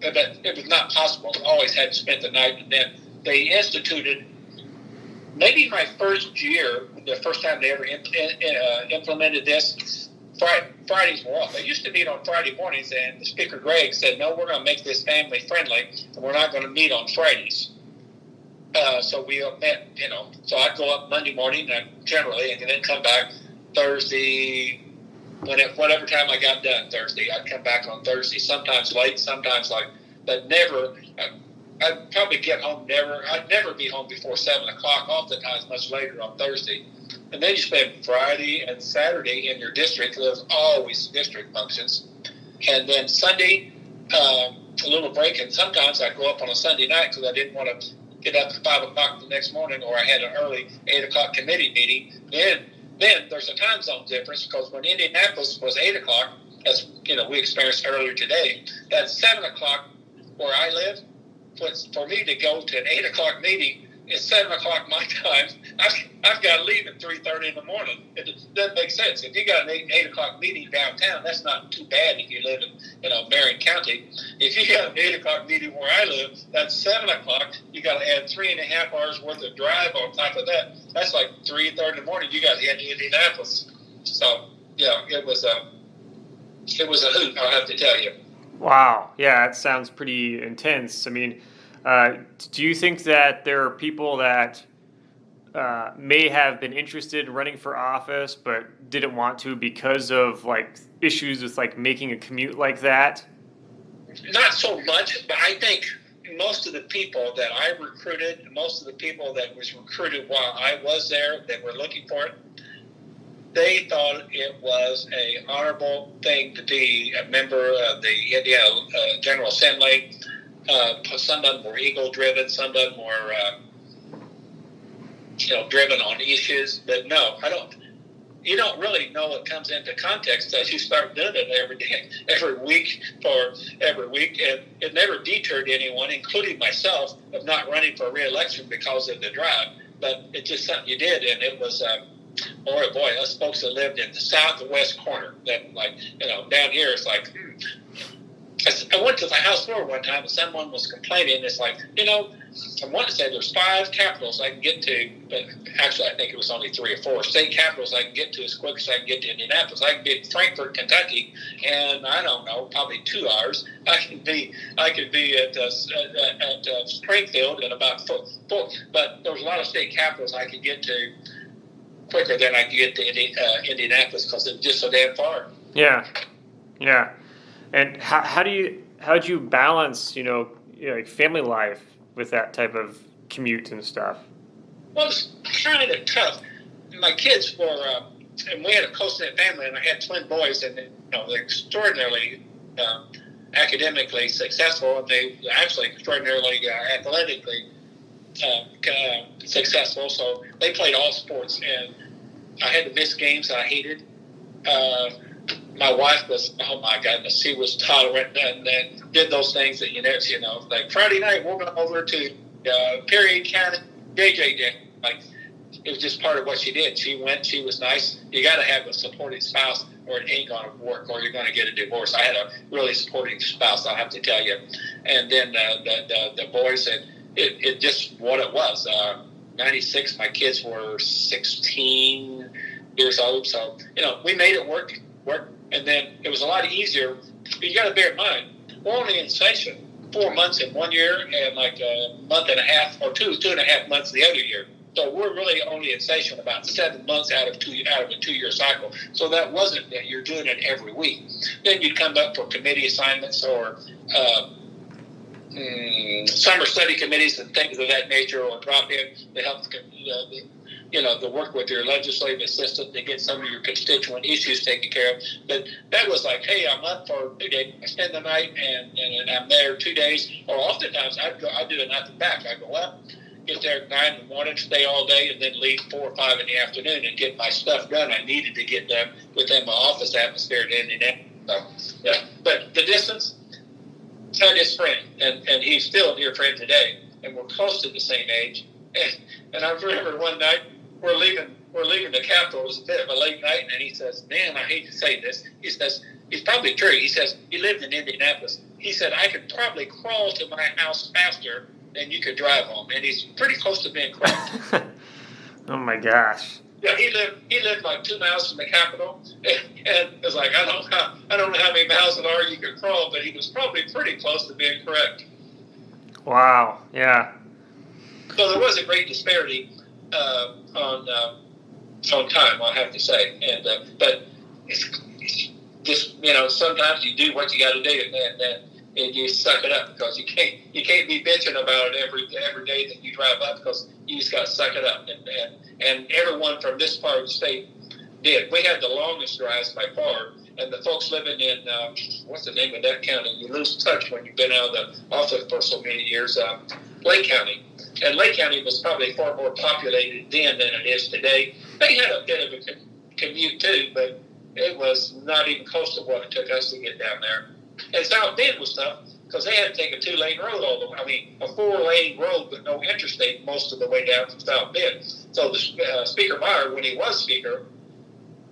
But it was not possible. I always had to spend the night. And then they instituted, maybe my first year, the first time they ever implemented this, Fridays were off. They used to meet on Friday mornings, and Speaker Gregg said, no, we're going to make this family friendly, and we're not going to meet on Fridays. So we met, so I'd go up Monday morning, generally, and then come back Thursday, whatever time I got done Thursday. I'd come back on Thursday, sometimes late, sometimes but never. I'd probably get home I'd never be home before 7 o'clock, oftentimes much later on Thursday. And then you spend Friday and Saturday in your district. There's always district functions. And then Sunday, a little break. And sometimes I'd go up on a Sunday night because I didn't want to get up at 5 o'clock the next morning, or I had an early 8 o'clock committee meeting. Then there's a time zone difference because when Indianapolis was 8 o'clock, as we experienced earlier today, that's 7 o'clock where I live. For me to go to an 8 o'clock meeting, it's 7 o'clock my time. I've got to leave at 3:30 in the morning. It doesn't make sense. If you got an 8 o'clock meeting downtown, that's not too bad if you live in Marion County. If you got an 8 o'clock meeting where I live, that's 7 o'clock. You got to add 3.5 hours worth of drive on top of that. That's like 3:30 in the morning. You got to head to Indianapolis. So yeah, it was a hoot. I'll have to tell you. Wow. Yeah, that sounds pretty intense. I mean, do you think that there are people that may have been interested in running for office, but didn't want to because of like issues with like making a commute like that? Not so much, but I think most of the people that I recruited, most of the people that was recruited while I was there that were looking for it, they thought it was a honorable thing to be a member of the Indiana General Assembly. Some of them were ego-driven, some of them were, driven on issues. But no, I don't. You don't really know what comes into context as you start doing it every day, every week, and it never deterred anyone, including myself, of not running for re-election because of the drive. But it's just something you did, and it was. Boy, us folks that lived in the southwest corner, that down here, it's like, I went to the House floor one time and someone was complaining. It's like, I want to say there's 5 capitals I can get to, but actually I think it was only 3 or 4 state capitals I can get to as quick as I can get to Indianapolis. I can be in Frankfort, Kentucky, and I don't know, probably 2 hours. I could be at Springfield in about 4. But there was a lot of state capitals I could get to quicker than I could get to Indianapolis because it's just so damn far. Yeah. And how'd you balance, like family life with that type of commute and stuff? Well, it's kind of tough. My kids were, and we had a close-knit family, and I had twin boys, and they're extraordinarily academically successful, and they actually extraordinarily athletically successful. So they played all sports, and I had to miss games I hated. My wife was, oh my goodness, she was tolerant and did those things that like Friday night we're going over to Perry County JJ Day. Like, it was just part of what she did. She went, she was nice. You got to have a supporting spouse or it ain't going to work, or you're going to get a divorce. I had a really supporting spouse, I'll have to tell you. And then the boys, and it just what it was. 96, my kids were 16 years old, so we made it work. And then it was a lot easier. You got to bear in mind, we're only in session 4 months in 1 year and like a month and a half or 2.5 months the other year. So we're really only in session about 7 months out of a 2-year cycle. So that wasn't that you're doing it every week. Then you'd come up for committee assignments or summer study committees and things of that nature, or drop in to help to work with your legislative assistant to get some of your constituent issues taken care of. But that was like, hey, I'm up for 2 days. I spend the night and I'm there 2 days. Or oftentimes I do a night and back. I go up, get there at 9 in the morning, stay all day, and then leave 4 or 5 in the afternoon and get my stuff done I needed to get done within my office atmosphere at Indianapolis. So, yeah. But the distance, I had this friend, and he's still a dear friend today, and we're close to the same age. And I remember one night, we're leaving the Capitol. It was a bit of a late night, and he says, man, I hate to say this. He says, he's probably true. He says, he lived in Indianapolis. He said, I could probably crawl to my house faster than you could drive home. And he's pretty close to being correct. Oh, my gosh. Yeah, he lived like 2 miles from the Capitol. And it was like, I don't know how many miles an hour you could crawl, but he was probably pretty close to being correct. Wow, yeah. So there was a great disparity on time, I'll have to say, but it's just sometimes you do what you got to do, and you suck it up because you can't be bitching about it every day that you drive up, because you just got to suck it up, and everyone from this part of the state did. We had the longest drives by far, and the folks living in what's the name of that county? You lose touch when you've been out of the office for so many years. Lake County. And Lake County was probably far more populated then than it is today. They had a bit of a commute too, but it was not even close to what it took us to get down there. And South Bend was tough because they had to take a 2-lane road all the way. I mean, a 4-lane road but no interstate most of the way down from South Bend. So the Speaker Meyer, when he was Speaker,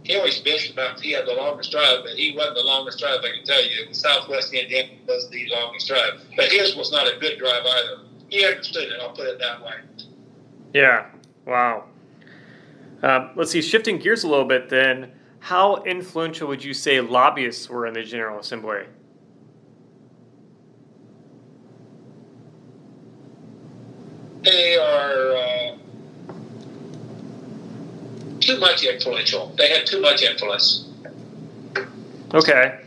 he always bitched about he had the longest drive, but he wasn't the longest drive, I can tell you. Southwest Indiana was the longest drive. But his was not a good drive either. He understood it, I'll put it that way. Yeah, wow. Let's see, shifting gears a little bit then, how influential would you say lobbyists were in the General Assembly? They are too much influential. They had too much influence. Okay.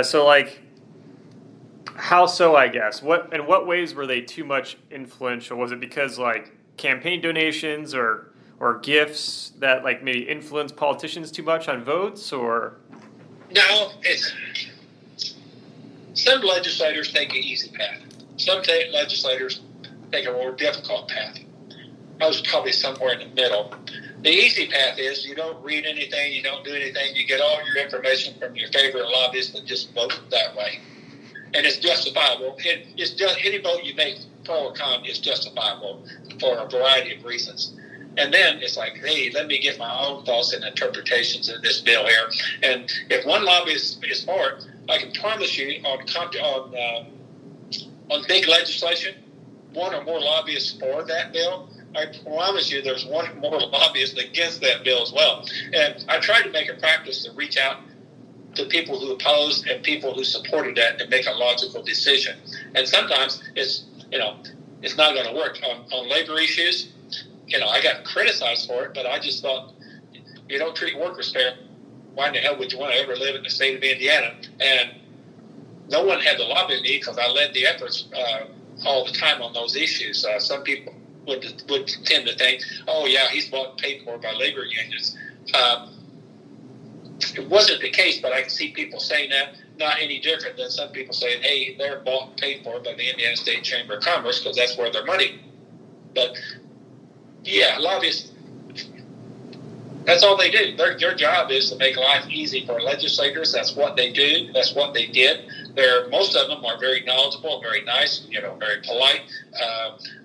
So, like, how so, I guess? In what ways were they too much influential? Was it because, like, campaign donations or gifts that, like, maybe influence politicians too much on votes, or? No, some legislators take an easy path. Some legislators take a more difficult path. I was probably somewhere in the middle. The easy path is you don't read anything, you don't do anything, you get all your information from your favorite lobbyist and just vote that way. And it's justifiable. It's just any vote you make pro or con is justifiable for a variety of reasons. And then it's like, hey, let me get my own thoughts and interpretations of this bill here. And if one lobbyist is for it, I can promise you on big legislation, one or more lobbyists for that bill. I promise you there's one or more lobbyists against that bill as well. And I tried to make a practice to reach out to people who opposed and people who supported that and make a logical decision. And sometimes it's not going to work. On labor issues, I got criticized for it, but I just thought, you don't treat workers fair, why in the hell would you want to ever live in the state of Indiana? And no one had to lobby me because I led the efforts all the time on those issues. Some people would tend to think, oh, yeah, he's bought and paid for by labor unions. It wasn't the case, but I can see people saying that, not any different than some people saying, hey, they're bought and paid for by the Indiana State Chamber of Commerce because that's where their money. But, yeah, lobbyists, that's all they do. Their job is to make life easy for legislators. That's what they do. That's what they did. Most of them are very knowledgeable, very nice, very polite.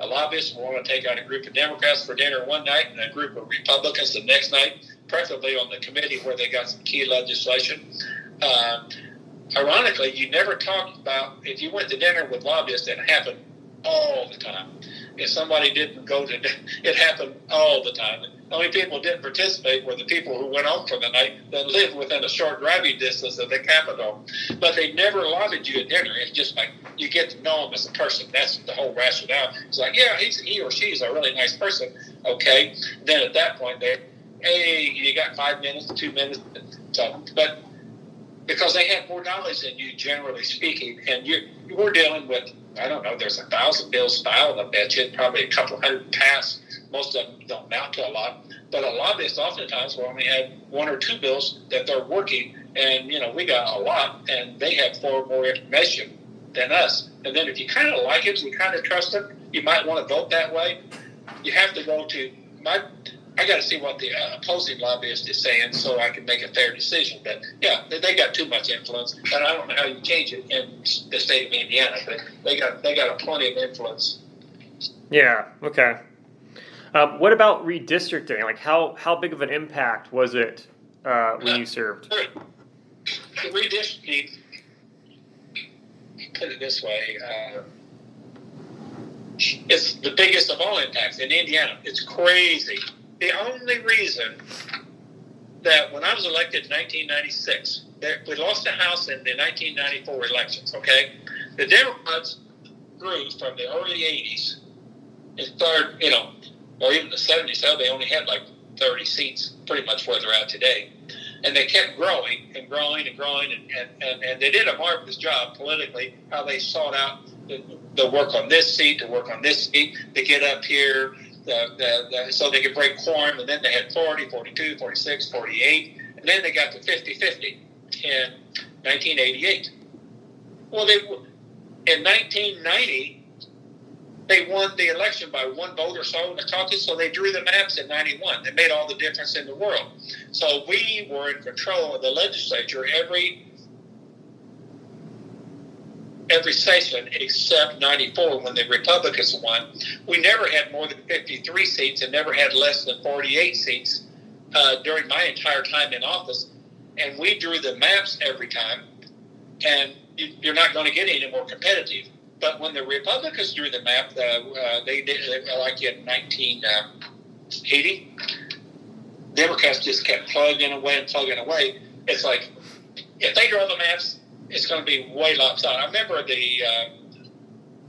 A lobbyist will want to take out a group of Democrats for dinner one night and a group of Republicans the next night, preferably on the committee where they got some key legislation. Ironically, you never talk about, if you went to dinner with lobbyists, it happened all the time. If somebody didn't go to, it happened all the time. The only people who didn't participate were the people who went home for the night that lived within a short driving distance of the Capitol. But they never lobbied you at dinner. It's just like you get to know them as a person. That's the whole rationale. It's like, yeah, he or she is a really nice person. Okay. Then at that point, hey, you got 5 minutes, 2 minutes. So, but because they have more knowledge than you, generally speaking, and we're dealing with, I don't know, there's 1,000 bills filed, I bet you, probably a couple hundred passed. Most of them don't amount to a lot. But a lobbyist oftentimes will only have 1 or 2 bills that they're working, and, we got a lot, and they have far more information than us. And then if you kind of like it, you kind of trust them, you might want to vote that way. You have to go to I got to see what the opposing lobbyist is saying so I can make a fair decision. But, yeah, they got too much influence, and I don't know how you change it in the state of Indiana, but they got plenty of influence. Yeah, okay. What about redistricting? Like, how big of an impact was it when you served? Redistricting, put it this way, it's the biggest of all impacts in Indiana. It's crazy. The only reason that when I was elected in 1996, we lost the House in the 1994 elections, okay? The Democrats grew from the early 80s and started, or even the 70s, they only had like 30 seats, pretty much where they're at today. And they kept growing and growing and growing, and they did a marvelous job politically, how they sought out the work on this seat, to work on this seat, to get up here, so they could break quorum, and then they had 40, 42, 46, 48, and then they got to 50-50 in 1988. Well, in 1990, they won the election by 1 vote or so in the caucus, so they drew the maps in 91. They made all the difference in the world. So we were in control of the legislature every session except 94 when the Republicans won. We never had more than 53 seats and never had less than 48 seats during my entire time in office. And we drew the maps every time, and you're not going to get any more competitive. But when the Republicans drew the map, they did like in 1980, Democrats just kept plugging away and plugging away. It's like, if they draw the maps, it's going to be way lopsided. I remember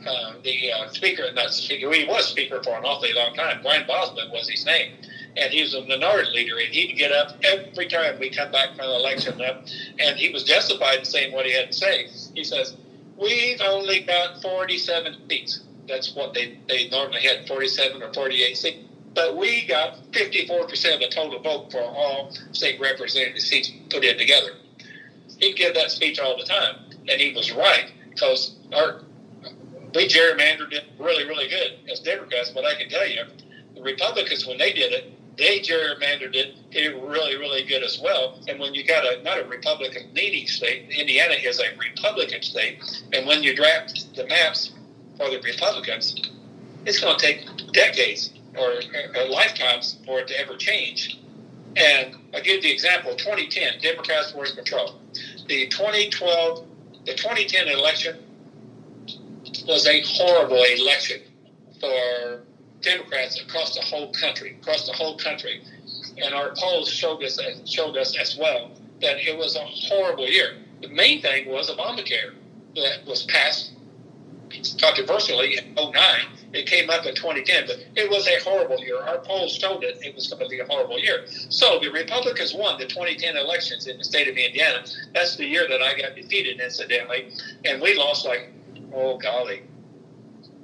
not speaker, he was speaker for an awfully long time. Brian Bosman was his name. And he was a minority leader, and he'd get up every time we come back from the election and he was justified in saying what he had to say. He says, we've only got 47 seats. That's what they normally had, 47 or 48 seats. But we got 54% of the total vote for all state representative seats put in together. He'd give that speech all the time, and he was right, because we gerrymandered it really, really good as Democrats. But I can tell you, the Republicans, when they did it, they gerrymandered it really, really good as well. And when you got not a Republican-leaning state, Indiana is a Republican state, and when you draft the maps for the Republicans, it's going to take decades or lifetimes for it to ever change. And I'll give the example, 2010, Democrats were in control. The 2010 election was a horrible election for Democrats across the whole country. And our polls showed us as well that it was a horrible year. The main thing was Obamacare that was passed controversially in 2009. It came up in 2010, but it was a horrible year. Our polls showed it was going to be a horrible year. So the Republicans won the 2010 elections in the state of Indiana. That's the year that I got defeated, incidentally. And we lost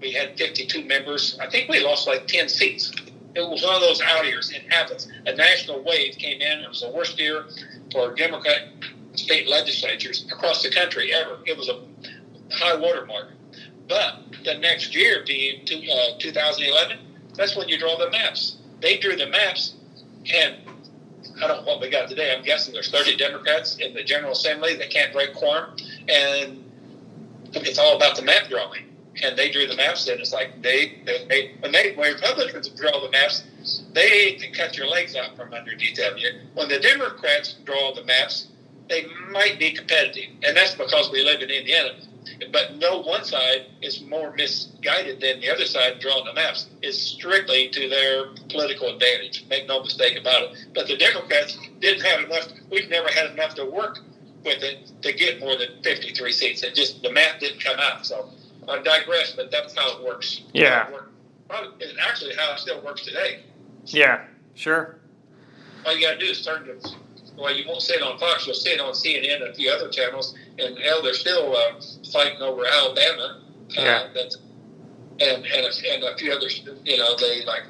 we had 52 members. I think we lost 10 seats. It was one of those out years. It happens. A national wave came in. It was the worst year for Democrat state legislatures across the country ever. It was a high watermark. But the next year, being 2011, that's when you draw the maps. They drew the maps, and I don't know what we got today. I'm guessing there's 30 Democrats in the General Assembly that can't break quorum, and it's all about the map drawing. And they drew the maps, and it's like when Republicans draw the maps, they can cut your legs out from underneath of you. When the Democrats draw the maps, they might be competitive, and that's because we live in Indiana. But no one side is more misguided than the other side drawing the maps. It's strictly to their political advantage. Make no mistake about it. But the Democrats didn't have enough. We've never had enough to work with it to get more than 53 seats. It just, the map didn't come out. So I digress, but that's how it works. Yeah. It's actually how it still works today. Yeah, sure. All you got to do is turn to, well, you won't see it on Fox, you'll see it on CNN and a few other channels, and they're still fighting over Alabama. And a few others, they like,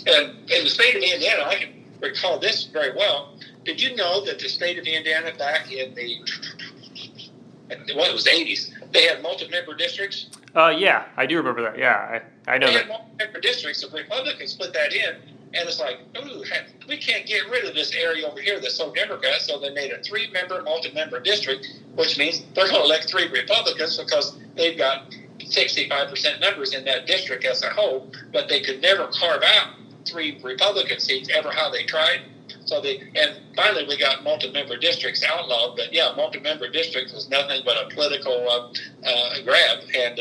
and in the state of Indiana, I can recall this very well. Did you know that the state of Indiana back in the 80s, they had multi-member districts? Yeah, I do remember that. Yeah, I know they that. Had multi-member districts. The Republicans put that in, and it's like, we can't get rid of this area over here that's so Democrat, so they made a 3-member multi-member district, which means they're going to elect 3 Republicans because they've got 65% numbers in that district as a whole, but they could never carve out 3 Republican seats ever how they tried. And finally we got multi-member districts outlawed, but yeah, multi-member districts was nothing but a political grab. And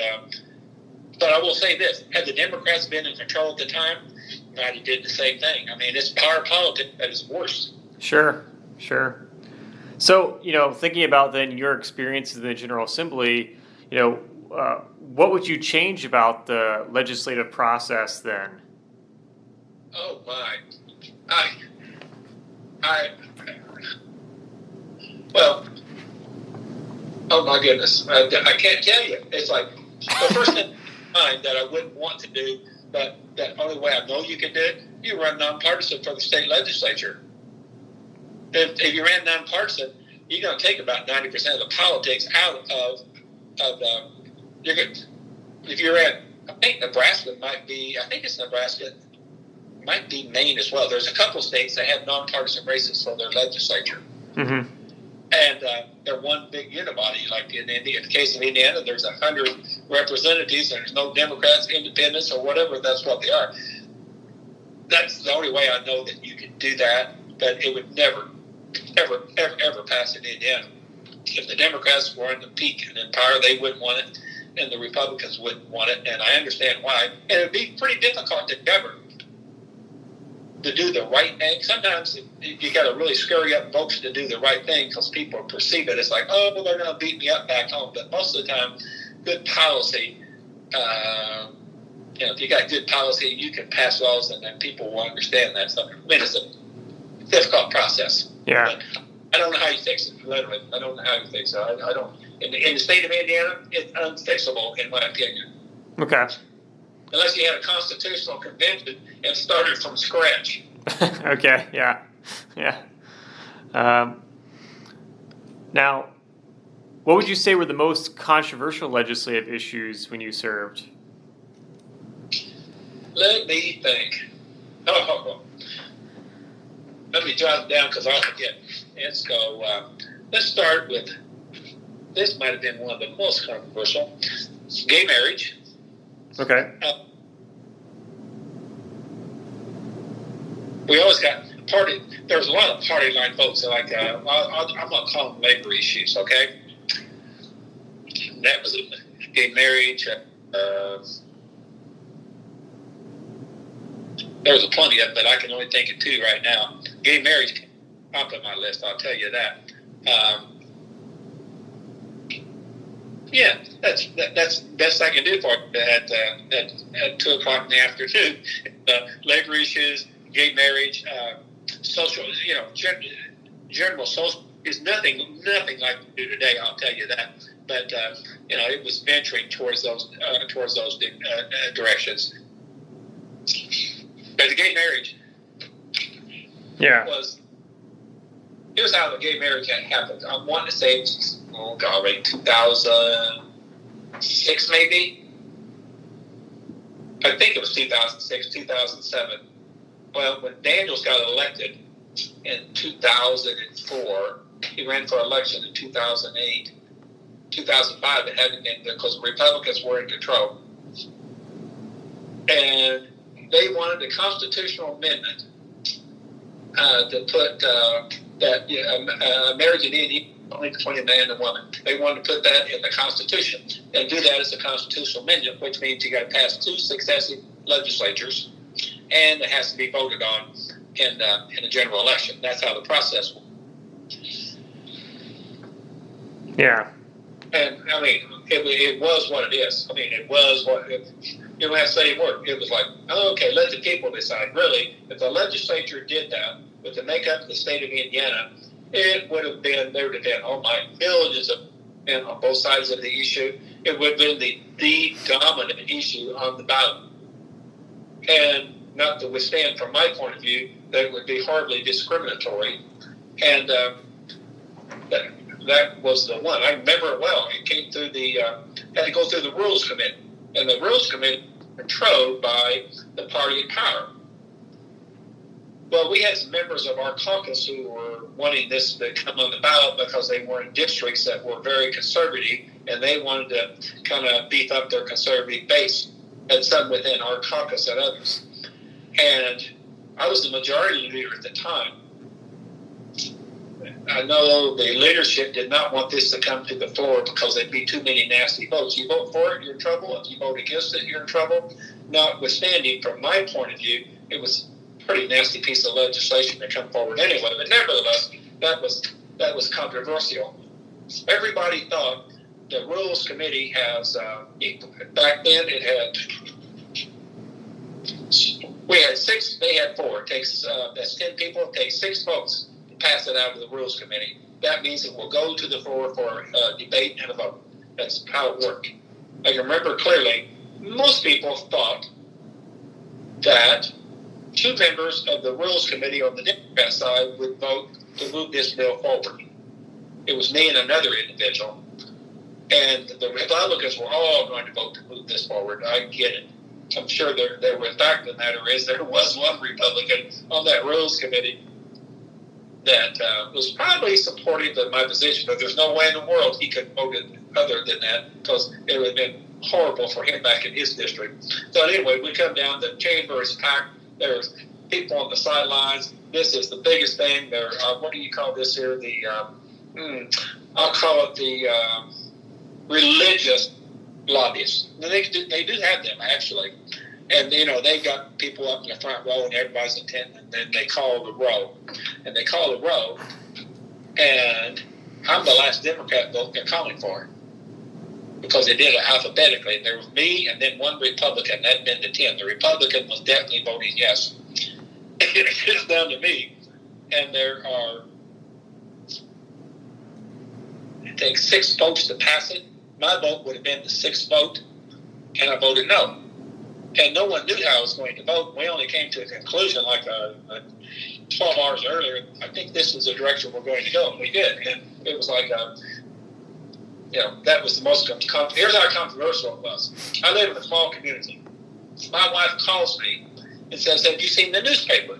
but I will say this: had the Democrats been in control at the time, might have did the same thing. I mean, it's power politics at its worst. Sure. So, thinking about then your experiences in the General Assembly, what would you change about the legislative process then? Oh my, oh my goodness, I can't tell you. It's like the first thing in mind that I wouldn't want to do, but the only way I know you can do it, you run nonpartisan for the state legislature. If you ran nonpartisan, you're going to take about 90% of the politics out of if you're at, I think Nebraska might be, might be Maine as well. There's a couple states that have nonpartisan races for their legislature. Mm-hmm. And they're one big unibody. Like in the case of Indiana, there's 100 representatives, and there's no Democrats, independents, or whatever. That's what they are. That's the only way I know that you can do that. But it would never, ever, ever, ever pass in Indiana. If the Democrats were in the peak and in power, they wouldn't want it, and the Republicans wouldn't want it. And I understand why. And it would be pretty difficult to govern, to do the right thing. Sometimes you got to really scurry up folks to do the right thing because people perceive it as like, they're going to beat me up back home. But most of the time, good policy if you got good policy, you can pass laws, and then people will understand that. So, I mean, it's a difficult process. Yeah. But I don't know how you fix it. Literally, I don't know how you fix it. I don't. In the state of Indiana, it's unfixable, in my opinion. Okay. Unless you had a constitutional convention and started from scratch. Okay. Yeah. Yeah. Now, what would you say were the most controversial legislative issues when you served? Let me think. Let me jot it down because I'll forget. Let's go. Let's start with, this might have been one of the most controversial. Gay marriage. Okay. We always got party. There's a lot of party line votes. Like I'm not calling them labor issues. Okay. That was gay marriage. There's plenty of them, but I can only think of two right now. Gay marriage came top of my list, I'll tell you that. That's the best I can do for it at 2 o'clock in the afternoon. Labor issues, gay marriage, social, general social is nothing like we do today, I'll tell you that. But, it was venturing towards those directions. But the gay marriage was how the gay marriage had happened. I'm wanting to say, 2006 maybe? I think it was 2006, 2007. Well, when Daniels got elected in 2004, he ran for election in 2008. 2005, it hadn't been because Republicans were in control. And they wanted a constitutional amendment to put that marriage in Indiana only between a man and a woman. They wanted to put that in the Constitution and do that as a constitutional amendment, which means you got to pass 2 successive legislatures, and it has to be voted on in a general election. That's how the process works. Yeah. And I mean, it was what it is. I mean, it was what you don't have to say a word. It was like, okay, let the people decide. Really, if the legislature did that with the makeup of the state of Indiana, there would have been millions of men on both sides of the issue. It would have been the dominant issue on the ballot. And not to withstand, from my point of view, that it would be horribly discriminatory. And that was the one. I remember it well. It came through had to go through the Rules Committee. And the Rules Committee was controlled by the party in power. Well, we had some members of our caucus who were wanting this to come on the ballot because they were in districts that were very conservative, and they wanted to kind of beef up their conservative base, and some within our caucus and others. And I was the majority leader at the time. I know the leadership did not want this to come to the floor because there'd be too many nasty votes. You vote for it, you're in trouble. If you vote against it, you're in trouble. Notwithstanding, from my point of view, it was a pretty nasty piece of legislation to come forward anyway. But nevertheless, that was controversial. Everybody thought the Rules Committee has, back then it had, we had 6, they had 4. It takes, that's 10 people, it takes 6 votes. Pass it out of the Rules Committee. That means it will go to the floor for debate and a vote. That's how it worked. I can remember clearly, most people thought that 2 members of the Rules Committee on the Democrat side would vote to move this bill forward. It was me and another individual. And the Republicans were all going to vote to move this forward. I get it. I'm sure there was, fact of the matter is, there was one Republican on that Rules Committee that was probably supportive of my position, but there's no way in the world he could vote it other than that, because it would have been horrible for him back in his district. So anyway, we come down, the chamber is packed, there's people on the sidelines. This is the biggest thing. There, what do you call this here? I'll call it the religious lobbyists. And they do have them, actually. And, they've got people up in the front row and everybody's attending, and then they call the roll. And they call the roll, and I'm the last Democrat vote they're calling for. because they did it alphabetically. There was me and then one Republican. That had been the 10. The Republican was definitely voting yes. It gets down to me, and there are, it takes 6 votes to pass it. My vote would have been the 6th vote, and I voted no. And no one knew how I was going to vote. We only came to a conclusion like 12 hours earlier. I think this is the direction we're going to go, and we did. And it was like, that was the most here's how controversial it was. I live in a small community. My wife calls me and says, "Have you seen the newspaper?"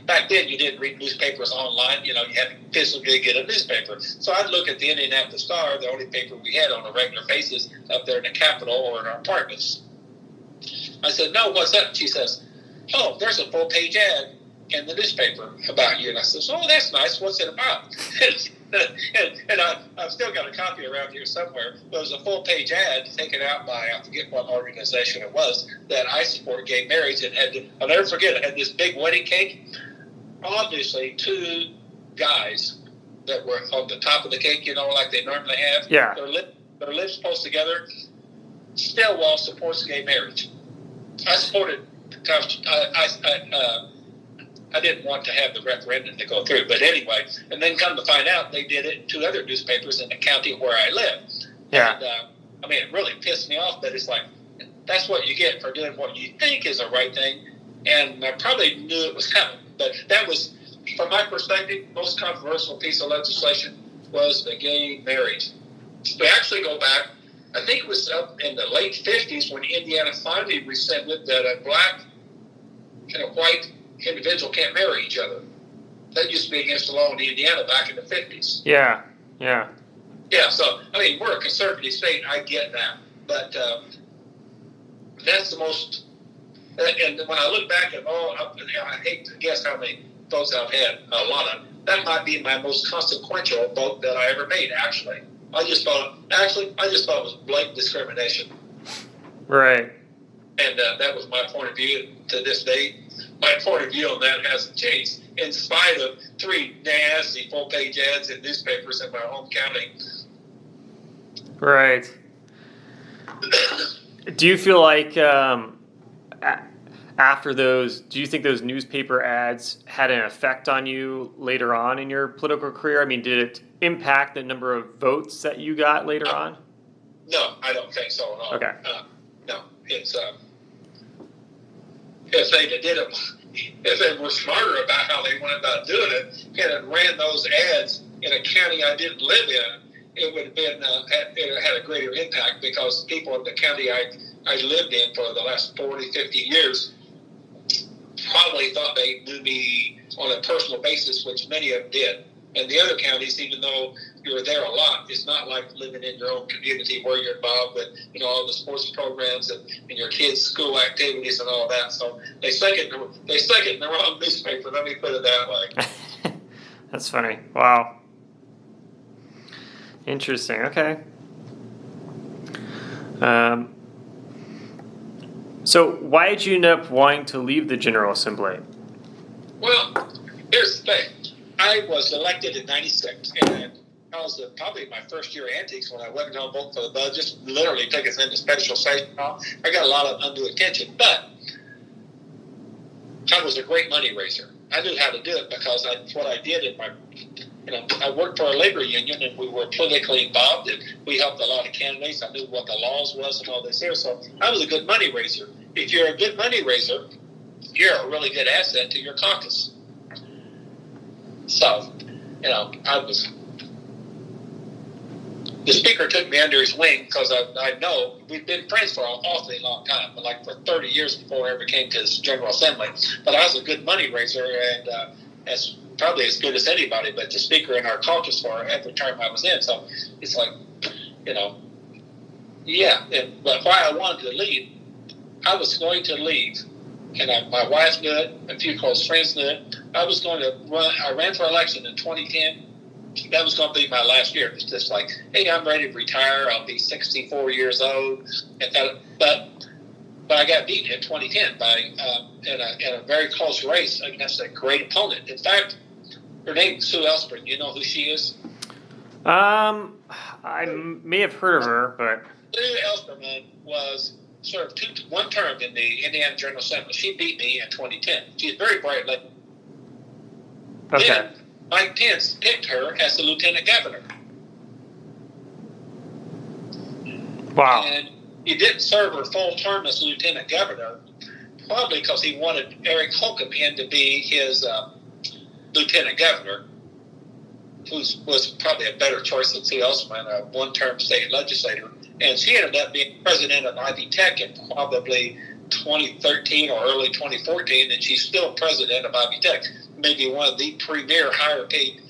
Back then, you didn't read newspapers online. You had to physically get a newspaper. So I'd look at the Indianapolis Star, the only paper we had on a regular basis up there in the Capitol or in our apartments. I said, "No, what's that?" She says, "Oh, there's a full-page ad in the newspaper about you." And I said, "Oh, that's nice. What's it about?" and I've still got a copy around here somewhere. There was a full-page ad taken out by, I forget what organization it was, that I support gay marriage. And I'll never forget, it had this big wedding cake. Obviously, 2 guys that were on the top of the cake, like they normally have. Yeah. Their lips close together. Stilwell supports gay marriage. I supported, I didn't want to have the referendum to go through, but anyway, and then come to find out they did it in 2 other newspapers in the county where I live. Yeah. And, it really pissed me off, but it's like, that's what you get for doing what you think is the right thing, and I probably knew it was coming, but that was, from my perspective, most controversial piece of legislation was the gay marriage. We actually go back, I think it was up in the late 50s when Indiana finally rescinded that a black and a white individual can't marry each other. That used to be against the law in Indiana back in the 50s. Yeah. Yeah, so, we're a conservative state, I get that. But that's the most, and when I look back at all, I hate to guess how many votes I've had, a lot of, that might be my most consequential vote that I ever made, actually. I just thought it was blatant discrimination. Right. And that was my point of view to this day. My point of view on that hasn't changed, in spite of 3 nasty full-page ads in newspapers in my home county. Right. Do you feel like after those, do you think those newspaper ads had an effect on you later on in your political career? Did it impact the number of votes that you got later on? No, I don't think so at all. Okay. No, it's if they did it, if they were smarter about how they went about doing it, and it ran those ads in a county I didn't live in, it would have been it had a greater impact, because people in the county I lived in for the last 40, 50 years probably thought they knew me on a personal basis, which many of them did. And the other counties, even though you're there a lot, it's not like living in your own community where you're involved with, all the sports programs and your kids' school activities and all that. So they stuck it in the wrong newspaper. Let me put it that way. That's funny. Wow. Interesting. Okay. So why did you end up wanting to leave the General Assembly? Well, here's the thing. I was elected in '96, and I was probably my first year of antics when I went to vote for the budget. Just literally took us into special session. I got a lot of undue attention, but I was a great money raiser. I knew how to do it because what I did in my, I worked for a labor union, and we were politically involved, and we helped a lot of candidates. I knew what the laws was and all this here, so I was a good money raiser. If you're a good money raiser, you're a really good asset to your caucus. So, the speaker took me under his wing because I know we've been friends for an awfully long time, but like for 30 years before I ever came to this General Assembly. But I was a good money raiser, and as probably as good as anybody, but the speaker in our caucus for every term I was in. So it's like, yeah. But why I wanted to leave, I was going to leave. And my wife knew it, a few close friends knew it. I was going to run. I ran for election in 2010. That was going to be my last year. It's just like, hey, I'm ready to retire. I'll be 64 years old. But I got beaten in 2010 by in a very close race against a great opponent. In fact, her name is Sue Ellsberg. You know who she is? I may have heard of her, but Lou Ellspermann served one term in the Indiana General Assembly. She beat me in 2010. She's a very bright lady. Okay. Then Mike Pence picked her as the lieutenant governor. Wow. And he didn't serve her full term as lieutenant governor, probably because he wanted Eric Holcomb in to be his lieutenant governor, who was probably a better choice than Sue Ellspermann, a one-term state legislator. And she ended up being president of Ivy Tech in probably 2013 or early 2014, and she's still president of Ivy Tech, maybe one of the premier higher-paid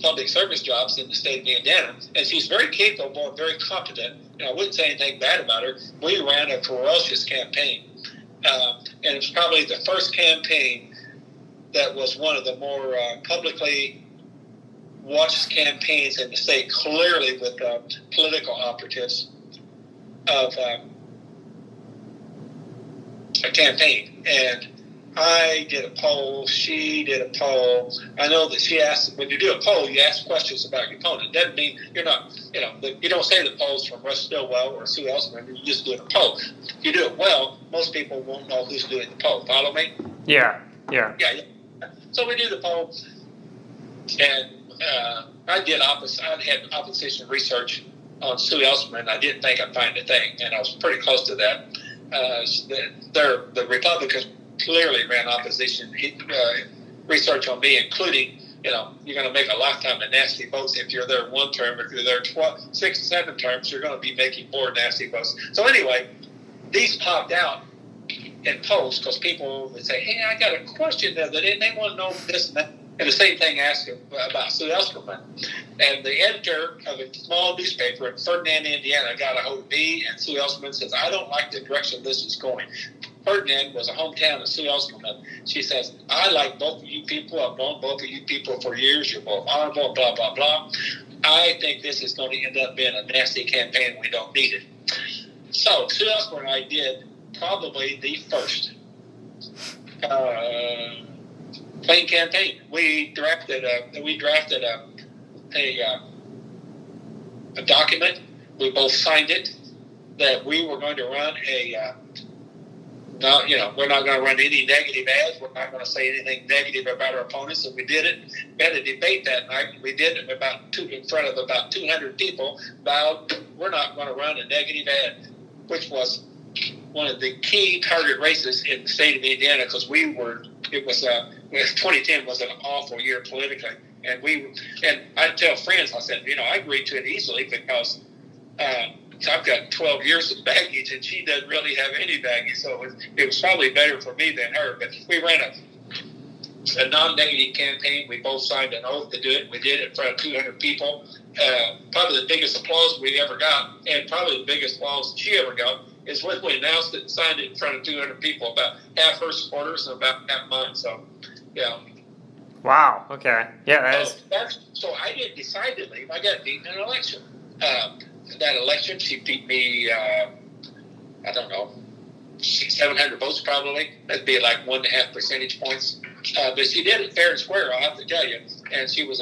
public service jobs in the state of Indiana. And she's very capable and very competent. I wouldn't say anything bad about her. We ran a ferocious campaign, and it was probably the first campaign that was one of the more publicly watched campaigns in the state, clearly with political operatives of a campaign. And I did a poll, she did a poll. I know that she asked, when you do a poll, you ask questions about your opponent. It doesn't mean you're not, you don't say the polls from Russ Stilwell or Sue Ellspermann, you're just doing a poll. If you do it well, most people won't know who's doing the poll. Follow me? Yeah. So we do the poll, and I had opposition research on Sue Ellspermann. I didn't think I'd find a thing, and I was pretty close to that. The Republicans clearly ran opposition research on me, including, you're going to make a lifetime of nasty votes if you're there one term. If you're there 6 or 7 terms, you're going to be making more nasty votes. So anyway, these popped out in polls because people would say, hey, I got a question there that they want to know this and that. And the same thing asked about Sue Ellspermann. And the editor of a small newspaper in Ferdinand, Indiana, got a hold of me, and Sue Ellspermann says, I don't like the direction this is going. Ferdinand was a hometown of Sue Ellspermann. She says, I like both of you people. I've known both of you people for years. You're both honorable, blah, blah, blah. I think this is going to end up being a nasty campaign. We don't need it. So Sue Ellspermann and I did probably the first plain campaign. We drafted a document. We both signed it that we were going to run we're not going to run any negative ads. We're not going to say anything negative about our opponents. And we did it. We had a debate that night. We did it in front of about 200 people. Vowed we're not going to run a negative ad, which was one of the key target races in the state of Indiana, because 2010 was an awful year politically. And I tell friends, I said, I agreed to it easily because I've got 12 years of baggage and she doesn't really have any baggage. So it was probably better for me than her. But we ran a non-negative campaign. We both signed an oath to do it. We did it in front of 200 people. Probably the biggest applause we ever got, and probably the biggest applause she ever got, is when we announced it and signed it in front of 200 people, about half her supporters and about half mine. So, yeah. Wow. Okay. Yeah. So I didn't decide to leave. I got beaten in an election. That election, she beat me, I don't know, 700 votes probably. That'd be like 1.5 percentage points. But she did it fair and square, I'll have to tell you. And she was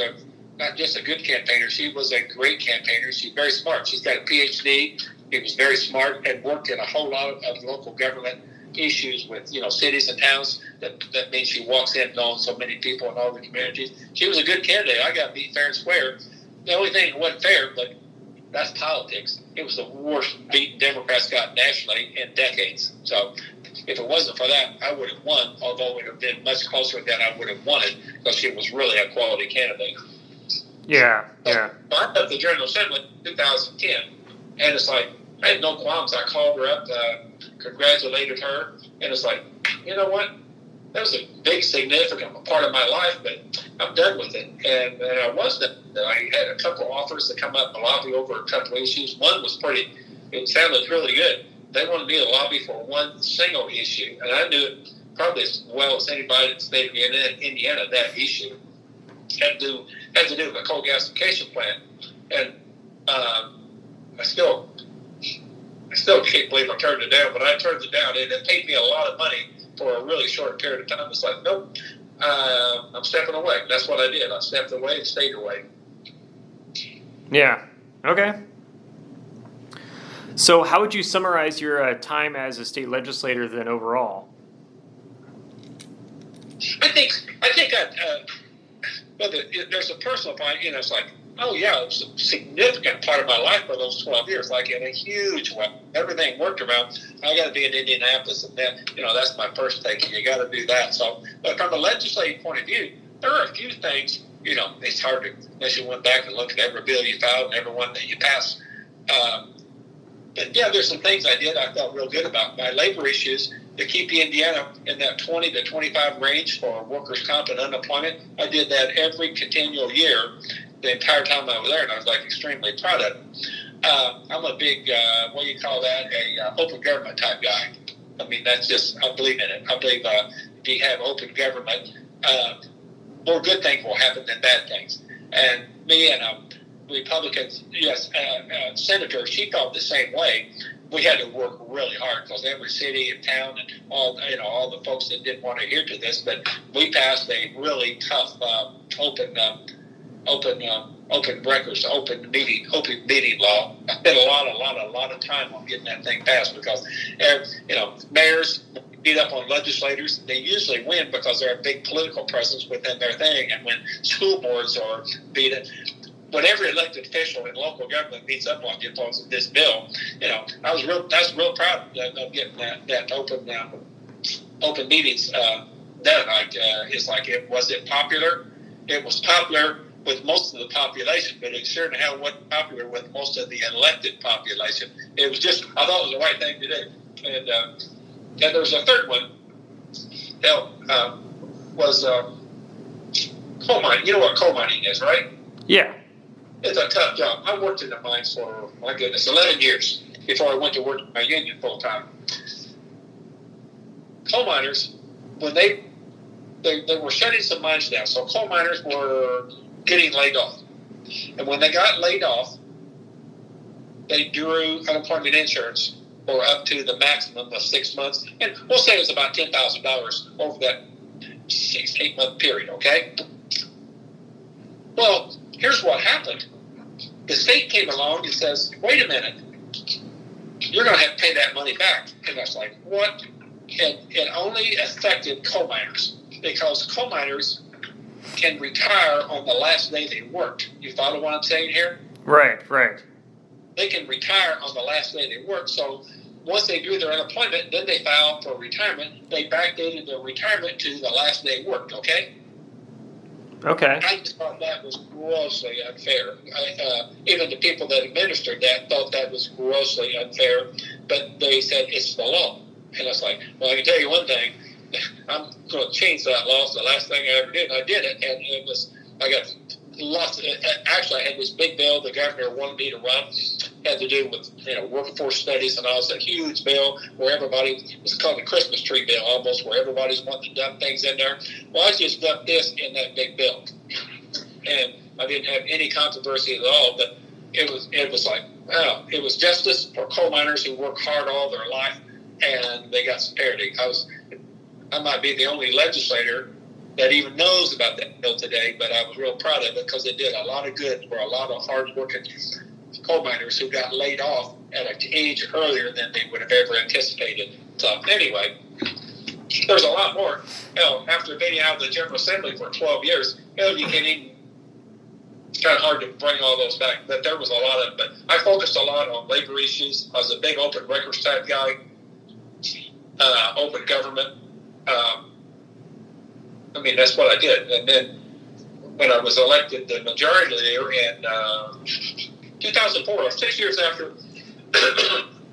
not just a good campaigner, she was a great campaigner. She's very smart. She's got a PhD. She was very smart and worked in a whole lot of local government issues with, cities and towns. That means she walks in knowing so many people in all the communities. She was a good candidate. I got beat fair and square. The only thing that wasn't fair, but that's politics. It was the worst beaten Democrats got nationally in decades. So if it wasn't for that, I would have won, although it would have been much closer than I would have wanted, because she was really a quality candidate. Yeah. So I left the General Assembly in 2010, and it's like, I had no qualms. I called her up, congratulated her, and it's like, you know what? That was a big, significant part of my life, but I'm done with it. And I was done. I had a couple offers to come up and lobby over a couple of issues. One was it sounded really good. They wanted me to lobby for one single issue, and I knew it probably as well as anybody in the state of Indiana, that issue had to do with a coal gasification plant. And I still can't believe I turned it down, but I turned it down, and it paid me a lot of money for a really short period of time. It's like, nope, I'm stepping away. That's what I did. I stepped away and stayed away. Yeah. Okay. So how would you summarize your time as a state legislator then overall? I think well, there's a personal point. It's like, oh yeah, it was a significant part of my life for those 12 years. Like in a huge way, everything worked around. I got to be in Indianapolis, and then that's my first take. You got to do that. So, but from a legislative point of view, there are a few things. It's hard to, unless you went back and looked at every bill you filed and every one that you passed. But yeah, there's some things I did I felt real good about. My labor issues to keep Indiana in that 20 to 25 range for workers' comp and unemployment. I did that every continual year the entire time I was there, and I was extremely proud of it. I'm a big, what do you call that, a open government type guy. I mean, that's just, I believe in it. I believe if you have open government, more good things will happen than bad things. And me and Republican senator, she felt the same way. We had to work really hard because every city and town and all the folks that didn't want to adhere to this, but we passed a really tough open records, open meeting law. I spent a lot of time on getting that thing passed because mayors beat up on legislators. They usually win because they're a big political presence within their thing, and when school boards are beat it. When every elected official in local government beats up on you because of this bill, I was real proud of getting that open meetings done. Was it popular? It was popular with most of the population, but it sure the hell wasn't popular with most of the elected population. It was just, I thought it was the right thing to do. And there was a third one. Was coal mining. You know what coal mining is, right? Yeah. It's a tough job. I worked in the mines for, my goodness, 11 years before I went to work in my union full time. Coal miners, when they were shutting some mines down, so coal miners were getting laid off. And when they got laid off, they drew unemployment insurance for up to the maximum of 6 months. And we'll say it was about $10,000 over that 6-8 month period, okay? Well, here's what happened. The state came along and says, wait a minute, you're going to have to pay that money back. And I was like, what? And it only affected coal miners because coal miners can retire on the last day they worked. You follow what I'm saying here? Right. They can retire on the last day they worked. So once they drew their unemployment, then they filed for retirement. They backdated their retirement to the last day worked, okay? Okay. I just thought that was grossly unfair. Even the people that administered that thought that was grossly unfair, but they said it's the law. And I was like, well, I can tell you one thing. I'm going to change that law. It's the last thing I ever did. I did it, and I got lots. Actually, I had this big bill the governor wanted me to run. Had to do with workforce studies, and all. It's a huge bill where everybody, it's called the Christmas tree bill almost, where everybody's wanting to dump things in there. Well, I just dumped this in that big bill, and I didn't have any controversy at all. But it was like, wow, it was justice for coal miners who work hard all their life, and they got some parity. I might be the only legislator that even knows about that bill today, but I was real proud of it because it did a lot of good for a lot of hard-working coal miners who got laid off at an age earlier than they would have ever anticipated. So anyway, there's a lot more. After being out of the General Assembly for 12 years, you can even, it's kind of hard to bring all those back, but there was a lot of, but I focused a lot on labor issues. I was a big open records type guy, open government. That's what I did. And then when I was elected the majority leader in 2004, 6 years after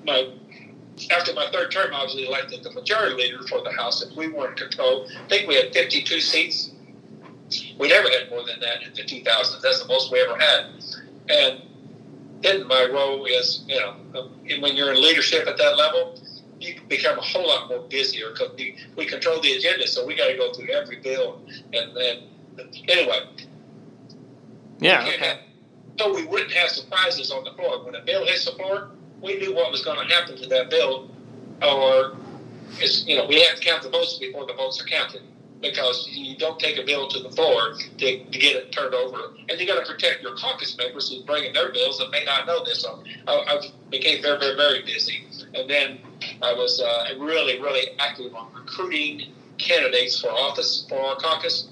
my third term, I was elected the majority leader for the House, and we were in control. I think we had 52 seats. We never had more than that in the 2000s. That's the most we ever had. And then my role is, when you're in leadership at that level, you become a whole lot more busier because we control the agenda, so we got to go through every bill. And anyway. Yeah, okay. So we wouldn't have surprises on the floor. When a bill hits the floor, we knew what was going to happen to that bill, or we have to count the votes before the votes are counted. because you don't take a bill to the floor to get it turned over. And you got to protect your caucus members who's bringing their bills and may not know this. So I became very, very, very busy. And then I was really, really active on recruiting candidates for office for our caucus.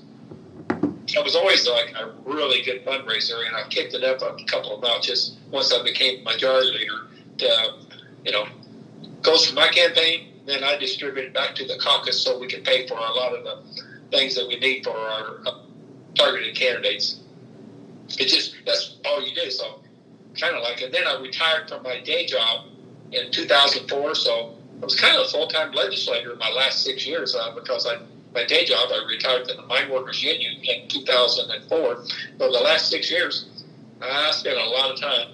I was always like a really good fundraiser, and I kicked it up a couple of notches once I became majority leader. Goes from my campaign, then I distribute it back to the caucus so we can pay for a lot of the things that we need for our targeted candidates. That's all you do. So kind of like it. Then I retired from my day job in 2004. So I was kind of a full-time legislator in my last 6 years because my day job, I retired from the Mine Workers Union in 2004. So the last 6 years, I spent a lot of time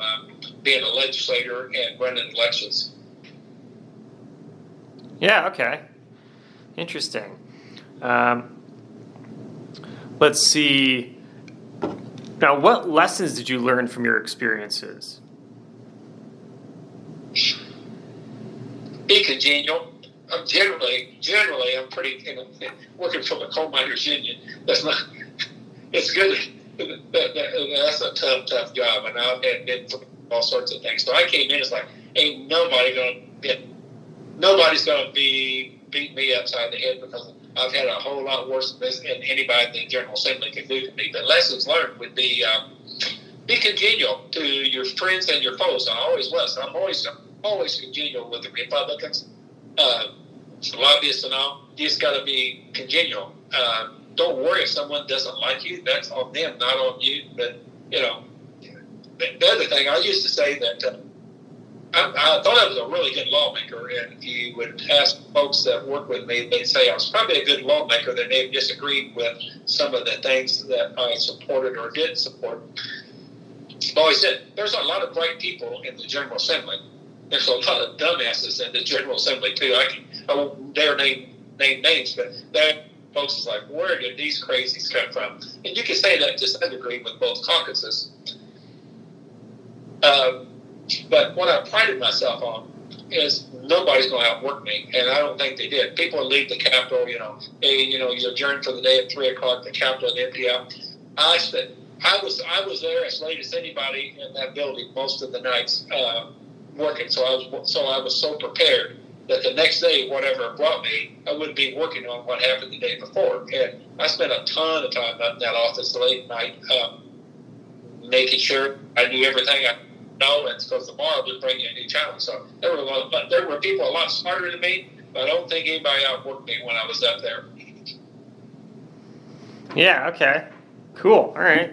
being a legislator and running elections. Yeah, okay. Interesting. Let's see. Now, what lessons did you learn from your experiences? Be congenial. I'm generally, I'm pretty, working for the coal miners union. That's not, it's good. That's a tough job, and I've been through all sorts of things. So I came in, it's like, ain't nobody's going to beat me upside the head, because I've had a whole lot worse than this, and anybody in the General Assembly can do to me. But lessons learned would be congenial to your friends and your foes. I always was. I'm always congenial with the Republicans, lobbyists and all. You just got to be congenial. Don't worry if someone doesn't like you. That's on them, not on you. But, the other thing, I used to say that I thought I was a really good lawmaker, and if you would ask folks that work with me, they'd say I was probably a good lawmaker. That they disagreed with some of the things that I supported or didn't support. I've always said there's a lot of bright people in the General Assembly. There's a lot of dumbasses in the General Assembly too. I won't dare name names, but that folks is like, where did these crazies come from? And you can say that to some degree with both caucuses. But what I prided myself on is nobody's going to outwork me, and I don't think they did. People leave the Capitol, you adjourn for the day at 3 o'clock, the Capitol empty out. I was there as late as anybody in that building most of the nights working, so I was so prepared that the next day, whatever brought me, I wouldn't be working on what happened the day before. And I spent a ton of time up in that office late at night, making sure I knew everything I know, and because tomorrow would bring you a new challenge. So there were people a lot smarter than me, but I don't think anybody outworked me when I was up there. Yeah, okay. Cool. All right.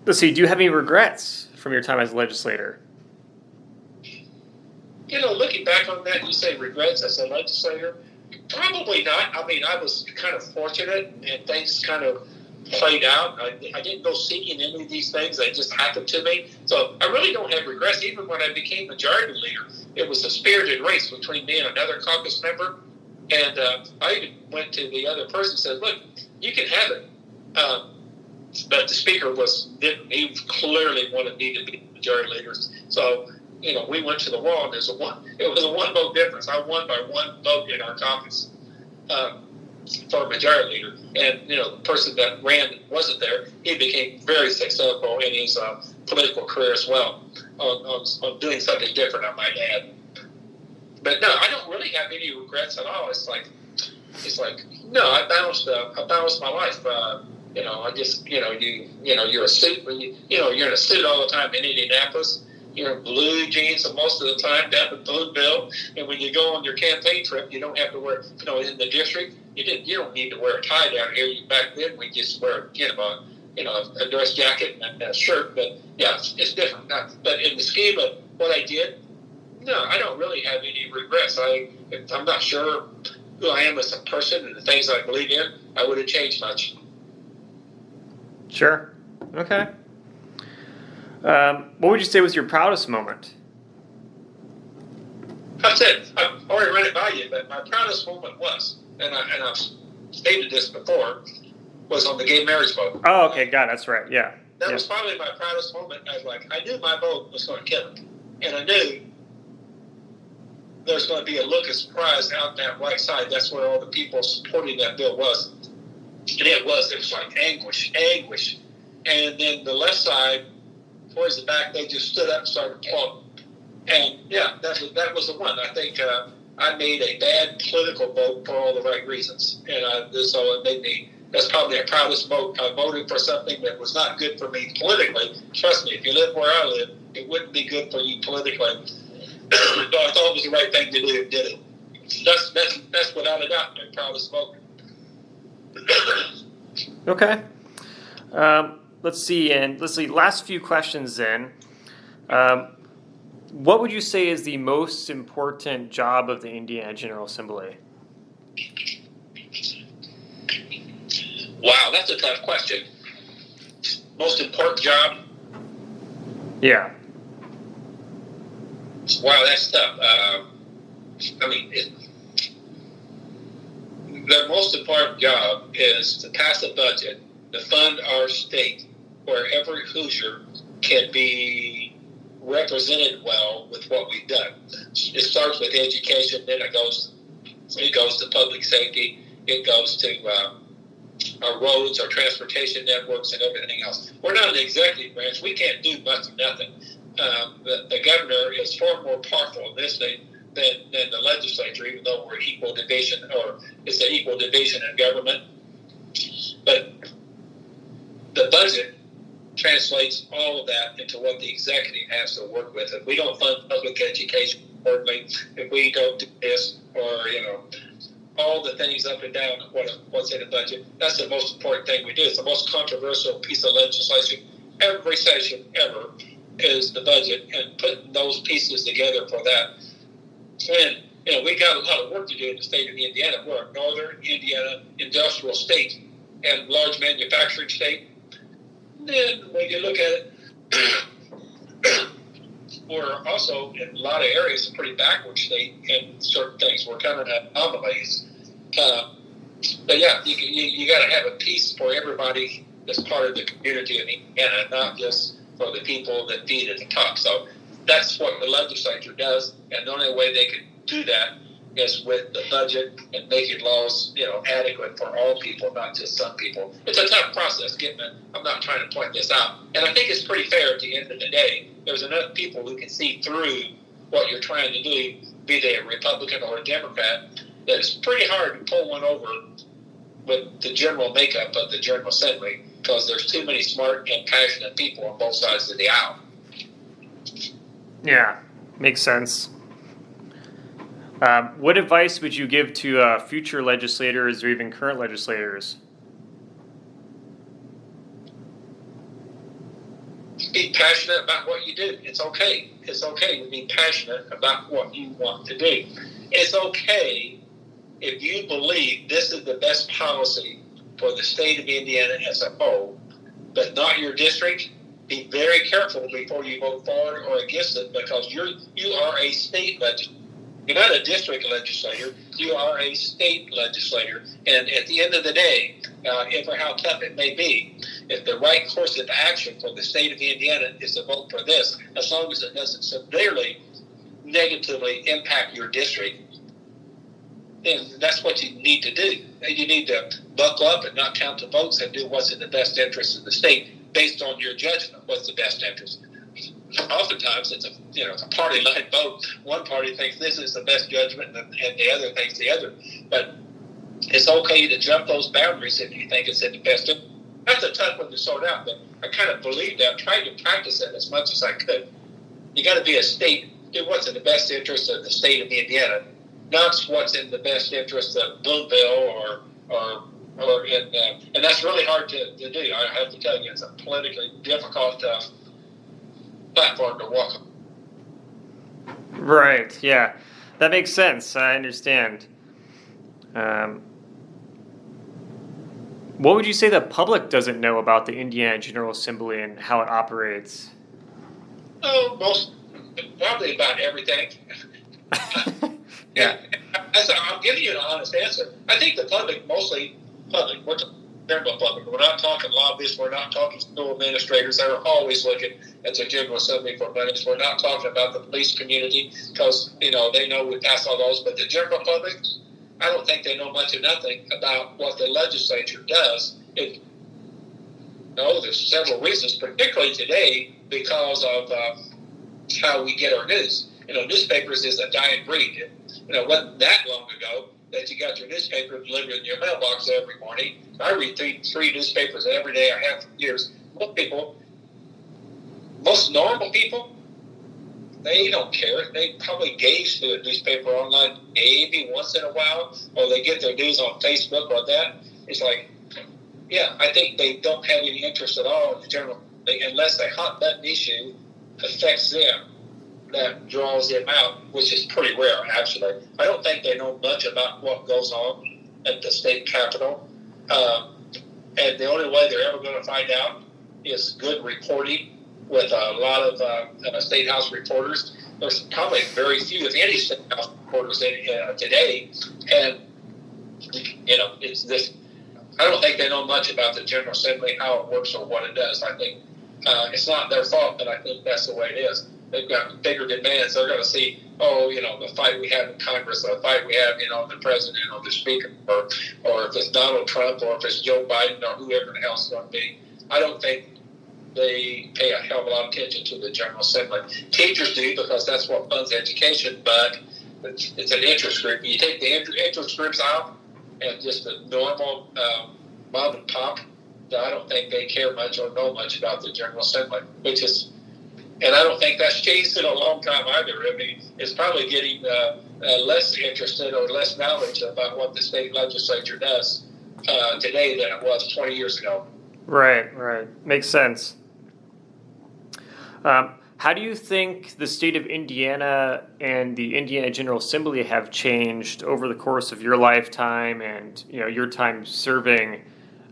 Let's see, do you have any regrets from your time as a legislator? Looking back on that, you say regrets as a legislator? Probably not. I mean, I was kind of fortunate, and things kind of played out. I didn't go seeking any of these things. They just happened to me. So I really don't have regrets. Even when I became majority leader, it was a spirited race between me and another caucus member. And I even went to the other person and said, look, you can have it. But the speaker he clearly wanted me to be majority leader. So, we went to the wall, and it was a one vote difference. I won by one vote in our caucus. For a majority leader, and the person that ran wasn't there. He became very successful in his political career as well on doing something different, I might add. But no, I don't really have any regrets at all. It's like no, I balanced my life. I just you're a suit when you're in a suit all the time in Indianapolis. You're in blue jeans most of the time down in Boonville, and when you go on your campaign trip, you don't have to wear in the district. You don't need to wear a tie down here. Back then, we just wear a dress jacket and a shirt. But yeah, it's different. But in the scheme of what I did, no, I don't really have any regrets. I'm not sure who I am as a person and the things I believe in. I wouldn't change much. Sure. Okay. What would you say was your proudest moment? I said I've already run it by you, but my proudest moment was. And I've stated this before, was on the gay marriage vote. Oh, okay, got it. That's right. Yeah. That was probably my proudest moment. I knew my vote was going to kill it, and I knew there's going to be a look of surprise out that right side. That's where all the people supporting that bill was. And it was like anguish. And then the left side, towards the back, they just stood up and started applauding. And yeah, that was the one. I think I made a bad political vote for all the right reasons. And so it made me, that's probably the proudest vote. I voted for something that was not good for me politically. Trust me, if you live where I live, it wouldn't be good for you politically. So I thought it was the right thing to do, did it. That's without a doubt my proudest vote. Okay. Let's see. Last few questions then. What would you say is the most important job of the Indiana General Assembly? Wow, that's a tough question. Most important job? Yeah. Wow, that's tough. The most important job is to pass a budget to fund our state where every Hoosier can be represented well with what we've done. It starts with education, then it goes to public safety, it goes to our roads, our transportation networks, and everything else. We're not an executive branch. We can't do much of nothing. The governor is far more powerful in this state than the legislature, even though we're equal division, or it's an equal division in government. But the budget translates all of that into what the executive has to work with. If we don't fund public education importantly, if we don't do this, or all the things up and down what's in the budget, that's the most important thing we do. It's the most controversial piece of legislation every session ever is the budget, and putting those pieces together for that. And we got a lot of work to do in the state of Indiana. We're a northern Indiana industrial state and large manufacturing state. Then when you look at it, we're also in a lot of areas a pretty backward state in certain things. We're kind of anomalies. But yeah, you got to have a piece for everybody that's part of the community in Indiana, not just for the people that feed at the top. So that's what the legislature does, and the only way they can do that is with the budget and making laws, adequate for all people, not just some people. It's a tough process getting it. I'm not trying to point this out. And I think it's pretty fair at the end of the day. There's enough people who can see through what you're trying to do, be they a Republican or a Democrat, that it's pretty hard to pull one over with the general makeup of the General Assembly, because there's too many smart and passionate people on both sides of the aisle. Yeah, makes sense. What advice would you give to future legislators or even current legislators? Be passionate about what you do. It's okay. It's okay to be passionate about what you want to do. It's okay if you believe this is the best policy for the state of Indiana as a whole, but not your district. Be very careful before you vote for it or against it, because you are a state legislator. You're not a district legislator. You are a state legislator. And at the end of the day, for how tough it may be, if the right course of action for the state of Indiana is to vote for this, as long as it doesn't severely negatively impact your district, then that's what you need to do. You need to buckle up and not count the votes and do what's in the best interest of the state based on your judgment. What's the best interest? Oftentimes it's a party line vote. One party thinks this is the best judgment, and the other thinks the other. But it's okay to jump those boundaries if you think it's in the best interest. That's a tough one to sort out, but I kind of believe that. I tried to practice it as much as I could. You got to be a state, do what's in the best interest of the state of Indiana, not what's in the best interest of Boonville and that's really hard to do. I have to tell you, it's a politically difficult platform to walk on. Right, yeah. That makes sense. I understand. What would you say the public doesn't know about the Indiana General Assembly and how it operates? Oh, probably about everything. Yeah. I'm giving you an honest answer. I think the public, mostly public, general public. We're not talking lobbyists. We're not talking school administrators. They're always looking at the General Assembly for minutes. We're not talking about the police community because, they know we pass all those. But the general public, I don't think they know much or nothing about what the legislature does. There's several reasons, particularly today, because of how we get our news. Newspapers is a dying breed. It wasn't that long ago that you got your newspaper delivered in your mailbox every morning. I read three newspapers every day. I have for years. Most normal people, they don't care. They probably gaze through a newspaper online maybe once in a while, or they get their news on Facebook or that. It's like, I think they don't have any interest at all in the general, unless a hot button issue affects them that draws them out, which is pretty rare, actually. I don't think they know much about what goes on at the state capitol. And the only way they're ever going to find out is good reporting with a lot of state house reporters. There's probably very few, if any, state house reporters today. And, it's this. I don't think they know much about the General Assembly, how it works, or what it does. I think it's not their fault, but I think that's the way it is. They've got bigger demands. They're going to see, the fight we have in Congress, the fight we have, the president or the speaker, or if it's Donald Trump, or if it's Joe Biden, or whoever the hell it's going to be. I don't think they pay a hell of a lot of attention to the General Assembly. Teachers do, because that's what funds education, but it's an interest group. You take the interest groups out, and just the normal mom and pop, I don't think they care much or know much about the General Assembly, and I don't think that's changed in a long time either. I mean, it's probably getting less interested or less knowledge about what the state legislature does today than it was 20 years ago. Right. Makes sense. How do you think the state of Indiana and the Indiana General Assembly have changed over the course of your lifetime and your time serving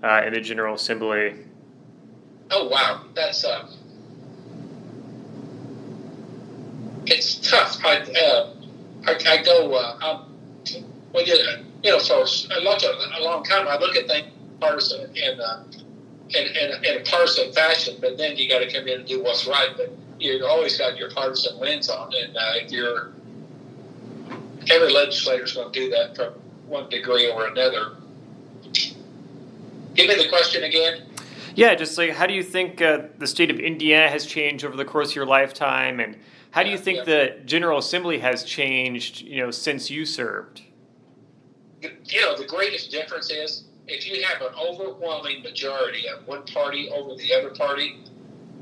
in the General Assembly? Oh wow, that's it's tough. I go for a long time. I look at things partisan in a partisan fashion, but then you got to come in and do what's right. But you always got your partisan lens on, and every legislator's going to do that from one degree or another. Give me the question again. Yeah, just like, how do you think the state of Indiana has changed over the course of your lifetime, and how do you think the General Assembly has changed, since you served? The greatest difference is if you have an overwhelming majority of one party over the other party,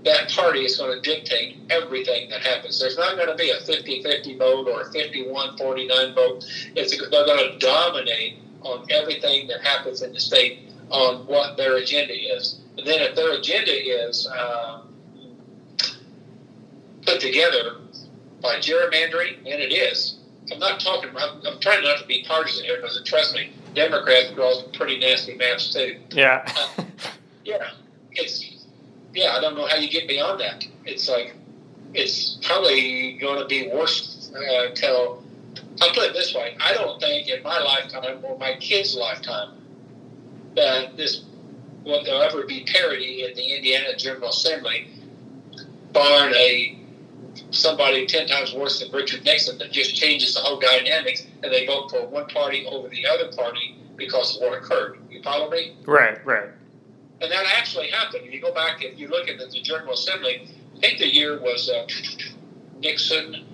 that party is going to dictate everything that happens. There's not going to be a 50-50 vote or a 51-49 vote. They're going to dominate on everything that happens in the state on what their agenda is. And then if their agenda is put together by gerrymandering, and it is. I'm trying not to be partisan here, because trust me, Democrats draw some pretty nasty maps too. Yeah. I don't know how you get beyond that. It's probably going to be worse till, I'll put it this way, I don't think in my lifetime or my kids' lifetime that there'll ever be parity in the Indiana General Assembly, barring somebody 10 times worse than Richard Nixon that just changes the whole dynamics, and they vote for one party over the other party because of what occurred. You follow me? Right. And that actually happened. If you go back, if you look at the General Assembly, I think the year was Nixon,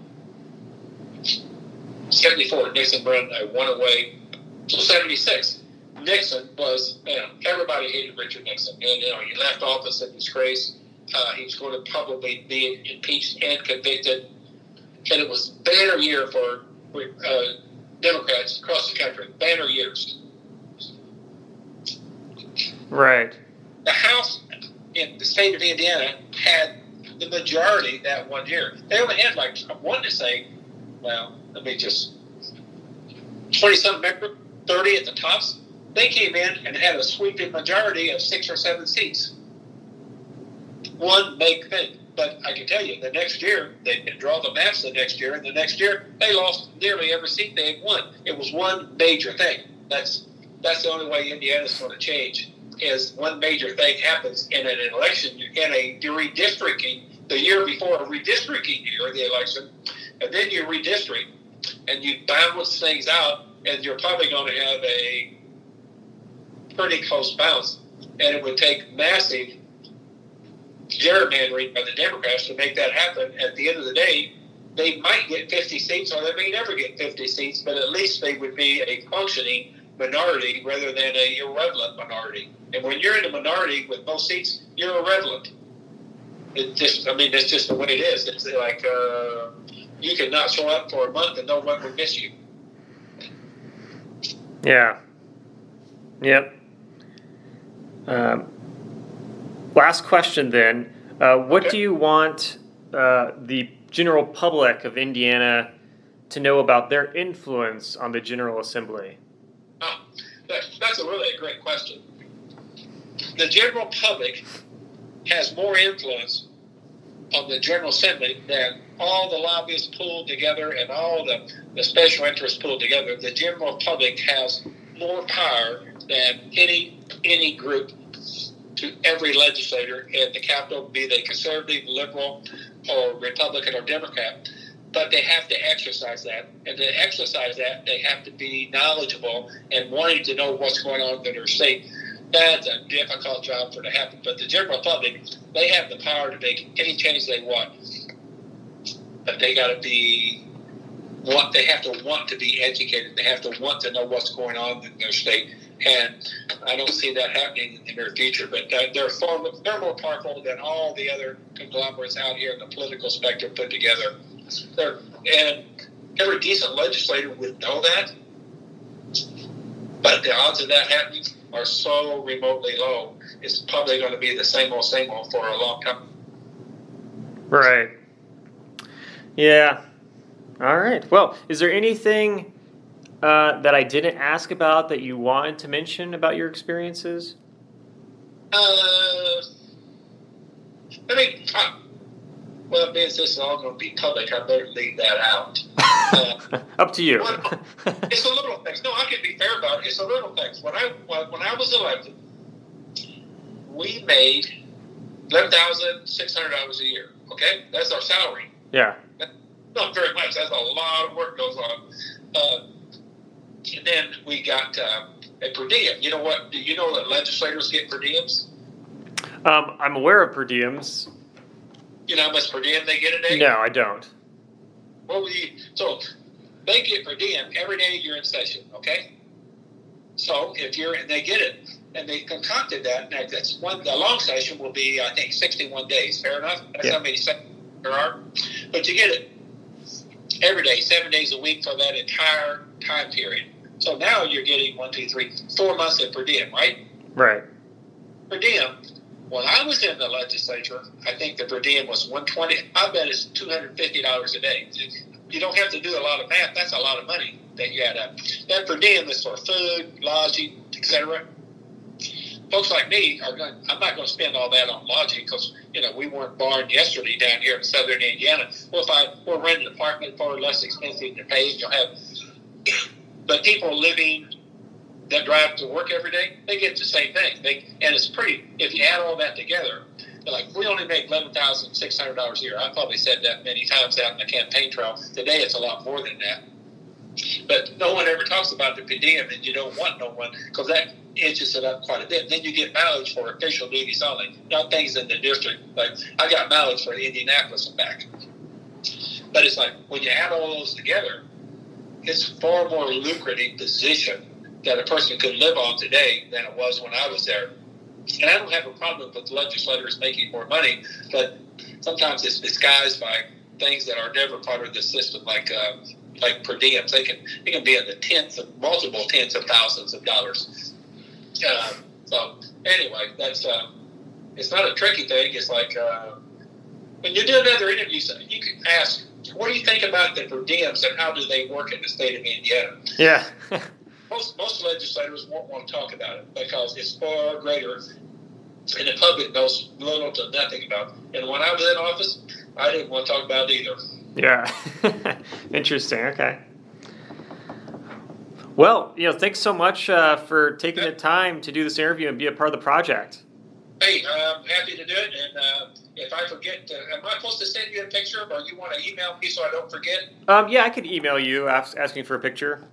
74. Nixon won away. So 76. Nixon was, everybody hated Richard Nixon. And, he left office in disgrace. He was going to probably be impeached and convicted. And it was banner year for Democrats across the country. Banner years. Right. The House in the state of Indiana had the majority that one year. They only had 20-something members, 30 at the tops. They came in and had a sweeping majority of 6 or 7 seats. One big thing. But I can tell you, the next year, they didn't draw the maps the next year, and the next year, they lost nearly every seat they had won. It was one major thing. That's the only way Indiana's going to change. is one major thing happens in an election, you're redistricting the year before a redistricting year, the election, and then you redistrict and you balance things out, and you're probably going to have a pretty close bounce, and it would take massive gerrymandering by the Democrats to make that happen. At the end of the day, they might get 50 seats, or they may never get 50 seats, but at least they would be a functioning minority rather than a irrelevant minority. And when you're in a minority with no seats, you're irrelevant. It's just the way it is. It's like you could not show up for a month and no one would miss you. Yeah. Yep. Last question then. What do you want the general public of Indiana to know about their influence on the General Assembly? Oh, that's a really great question. The general public has more influence on the General Assembly than all the lobbyists pulled together and all the special interests pulled together. The general public has more power than any group to every legislator in the Capitol, be they conservative, liberal, or Republican or Democrat. But they have to exercise that. And to exercise that, they have to be knowledgeable and wanting to know what's going on in their state. That's a difficult job for it to happen. But the general public, they have the power to make any change they want. But they got to they have to want to be educated. They have to want to know what's going on in their state. And I don't see that happening in the near future. But they're more powerful than all the other conglomerates out here in the political spectrum put together. And every decent legislator would know that. But the odds of that happening are so remotely low. It's probably going to be the same old for a long time. Right. Yeah. All right. Well, is there anything that I didn't ask about that you wanted to mention about your experiences? Well, since this is all going to be public, I better leave that out. Up to you. It's the little things. No, I can be fair about it. It's the little things. When I was elected, we made $11,600 a year. Okay, that's our salary. Yeah. That's not very much. That's a lot of work goes on. And then we got a per diem. You know what? Do you know that legislators get per diems? I'm aware of per diems. You know how much per diem they get a day? No, I don't. Well, so they get per diem every day you're in session, okay? So they get it, and they concocted that. Now, the long session will be, I think, 61 days. Fair enough? That's how many sessions there are. But you get it every day, 7 days a week for that entire time period. So now you're getting 4 months of per diem, right? Right. Per diem. When I was in the legislature, I think the per diem was $120. I bet it's $250 a day. You don't have to do a lot of math. That's a lot of money that you add up. That per diem is for food, lodging, etc. Folks like me I'm not going to spend all that on lodging because we weren't born yesterday down here in southern Indiana. Well, if we'll rent an apartment far less expensive to pay, you'll have. But people living that drive to work every day, they get the same thing. And it's pretty, if you add all that together, they're like, we only make $11,600 a year. I've probably said that many times out in the campaign trail. Today it's a lot more than that. But no one ever talks about the per diem, and you don't want no one, because that inches it up quite a bit. Then you get mileage for official duties only, not things in the district. Like, I got mileage for Indianapolis and back. But it's like, when you add all those together, it's far more lucrative position that a person could live on today than it was when I was there. And I don't have a problem with legislators making more money, but sometimes it's disguised by things that are never part of the system, like per diems. They can be in the multiple tens of thousands of dollars. So anyway, that's it's not a tricky thing. It's like when you do another interview, you can ask, what do you think about the per diems and how do they work in the state of Indiana? Yeah. Most legislators won't want to talk about it because it's far greater, and the public knows little to nothing about it. And when I was in office, I didn't want to talk about it either. Yeah. Interesting. Okay. Well, thanks so much for taking the time to do this interview and be a part of the project. Hey, I'm happy to do it. And if I forget, am I supposed to send you a picture, or you want to email me so I don't forget? Yeah, I could email you asking for a picture.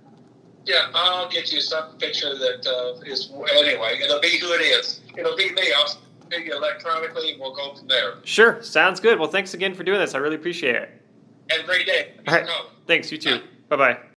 Yeah, I'll get you some picture that is, anyway, it'll be who it is. It'll be me. I'll send you electronically, and we'll go from there. Sure, sounds good. Well, thanks again for doing this. I really appreciate it. Have a great day. All right. Thanks, you too. Bye-bye.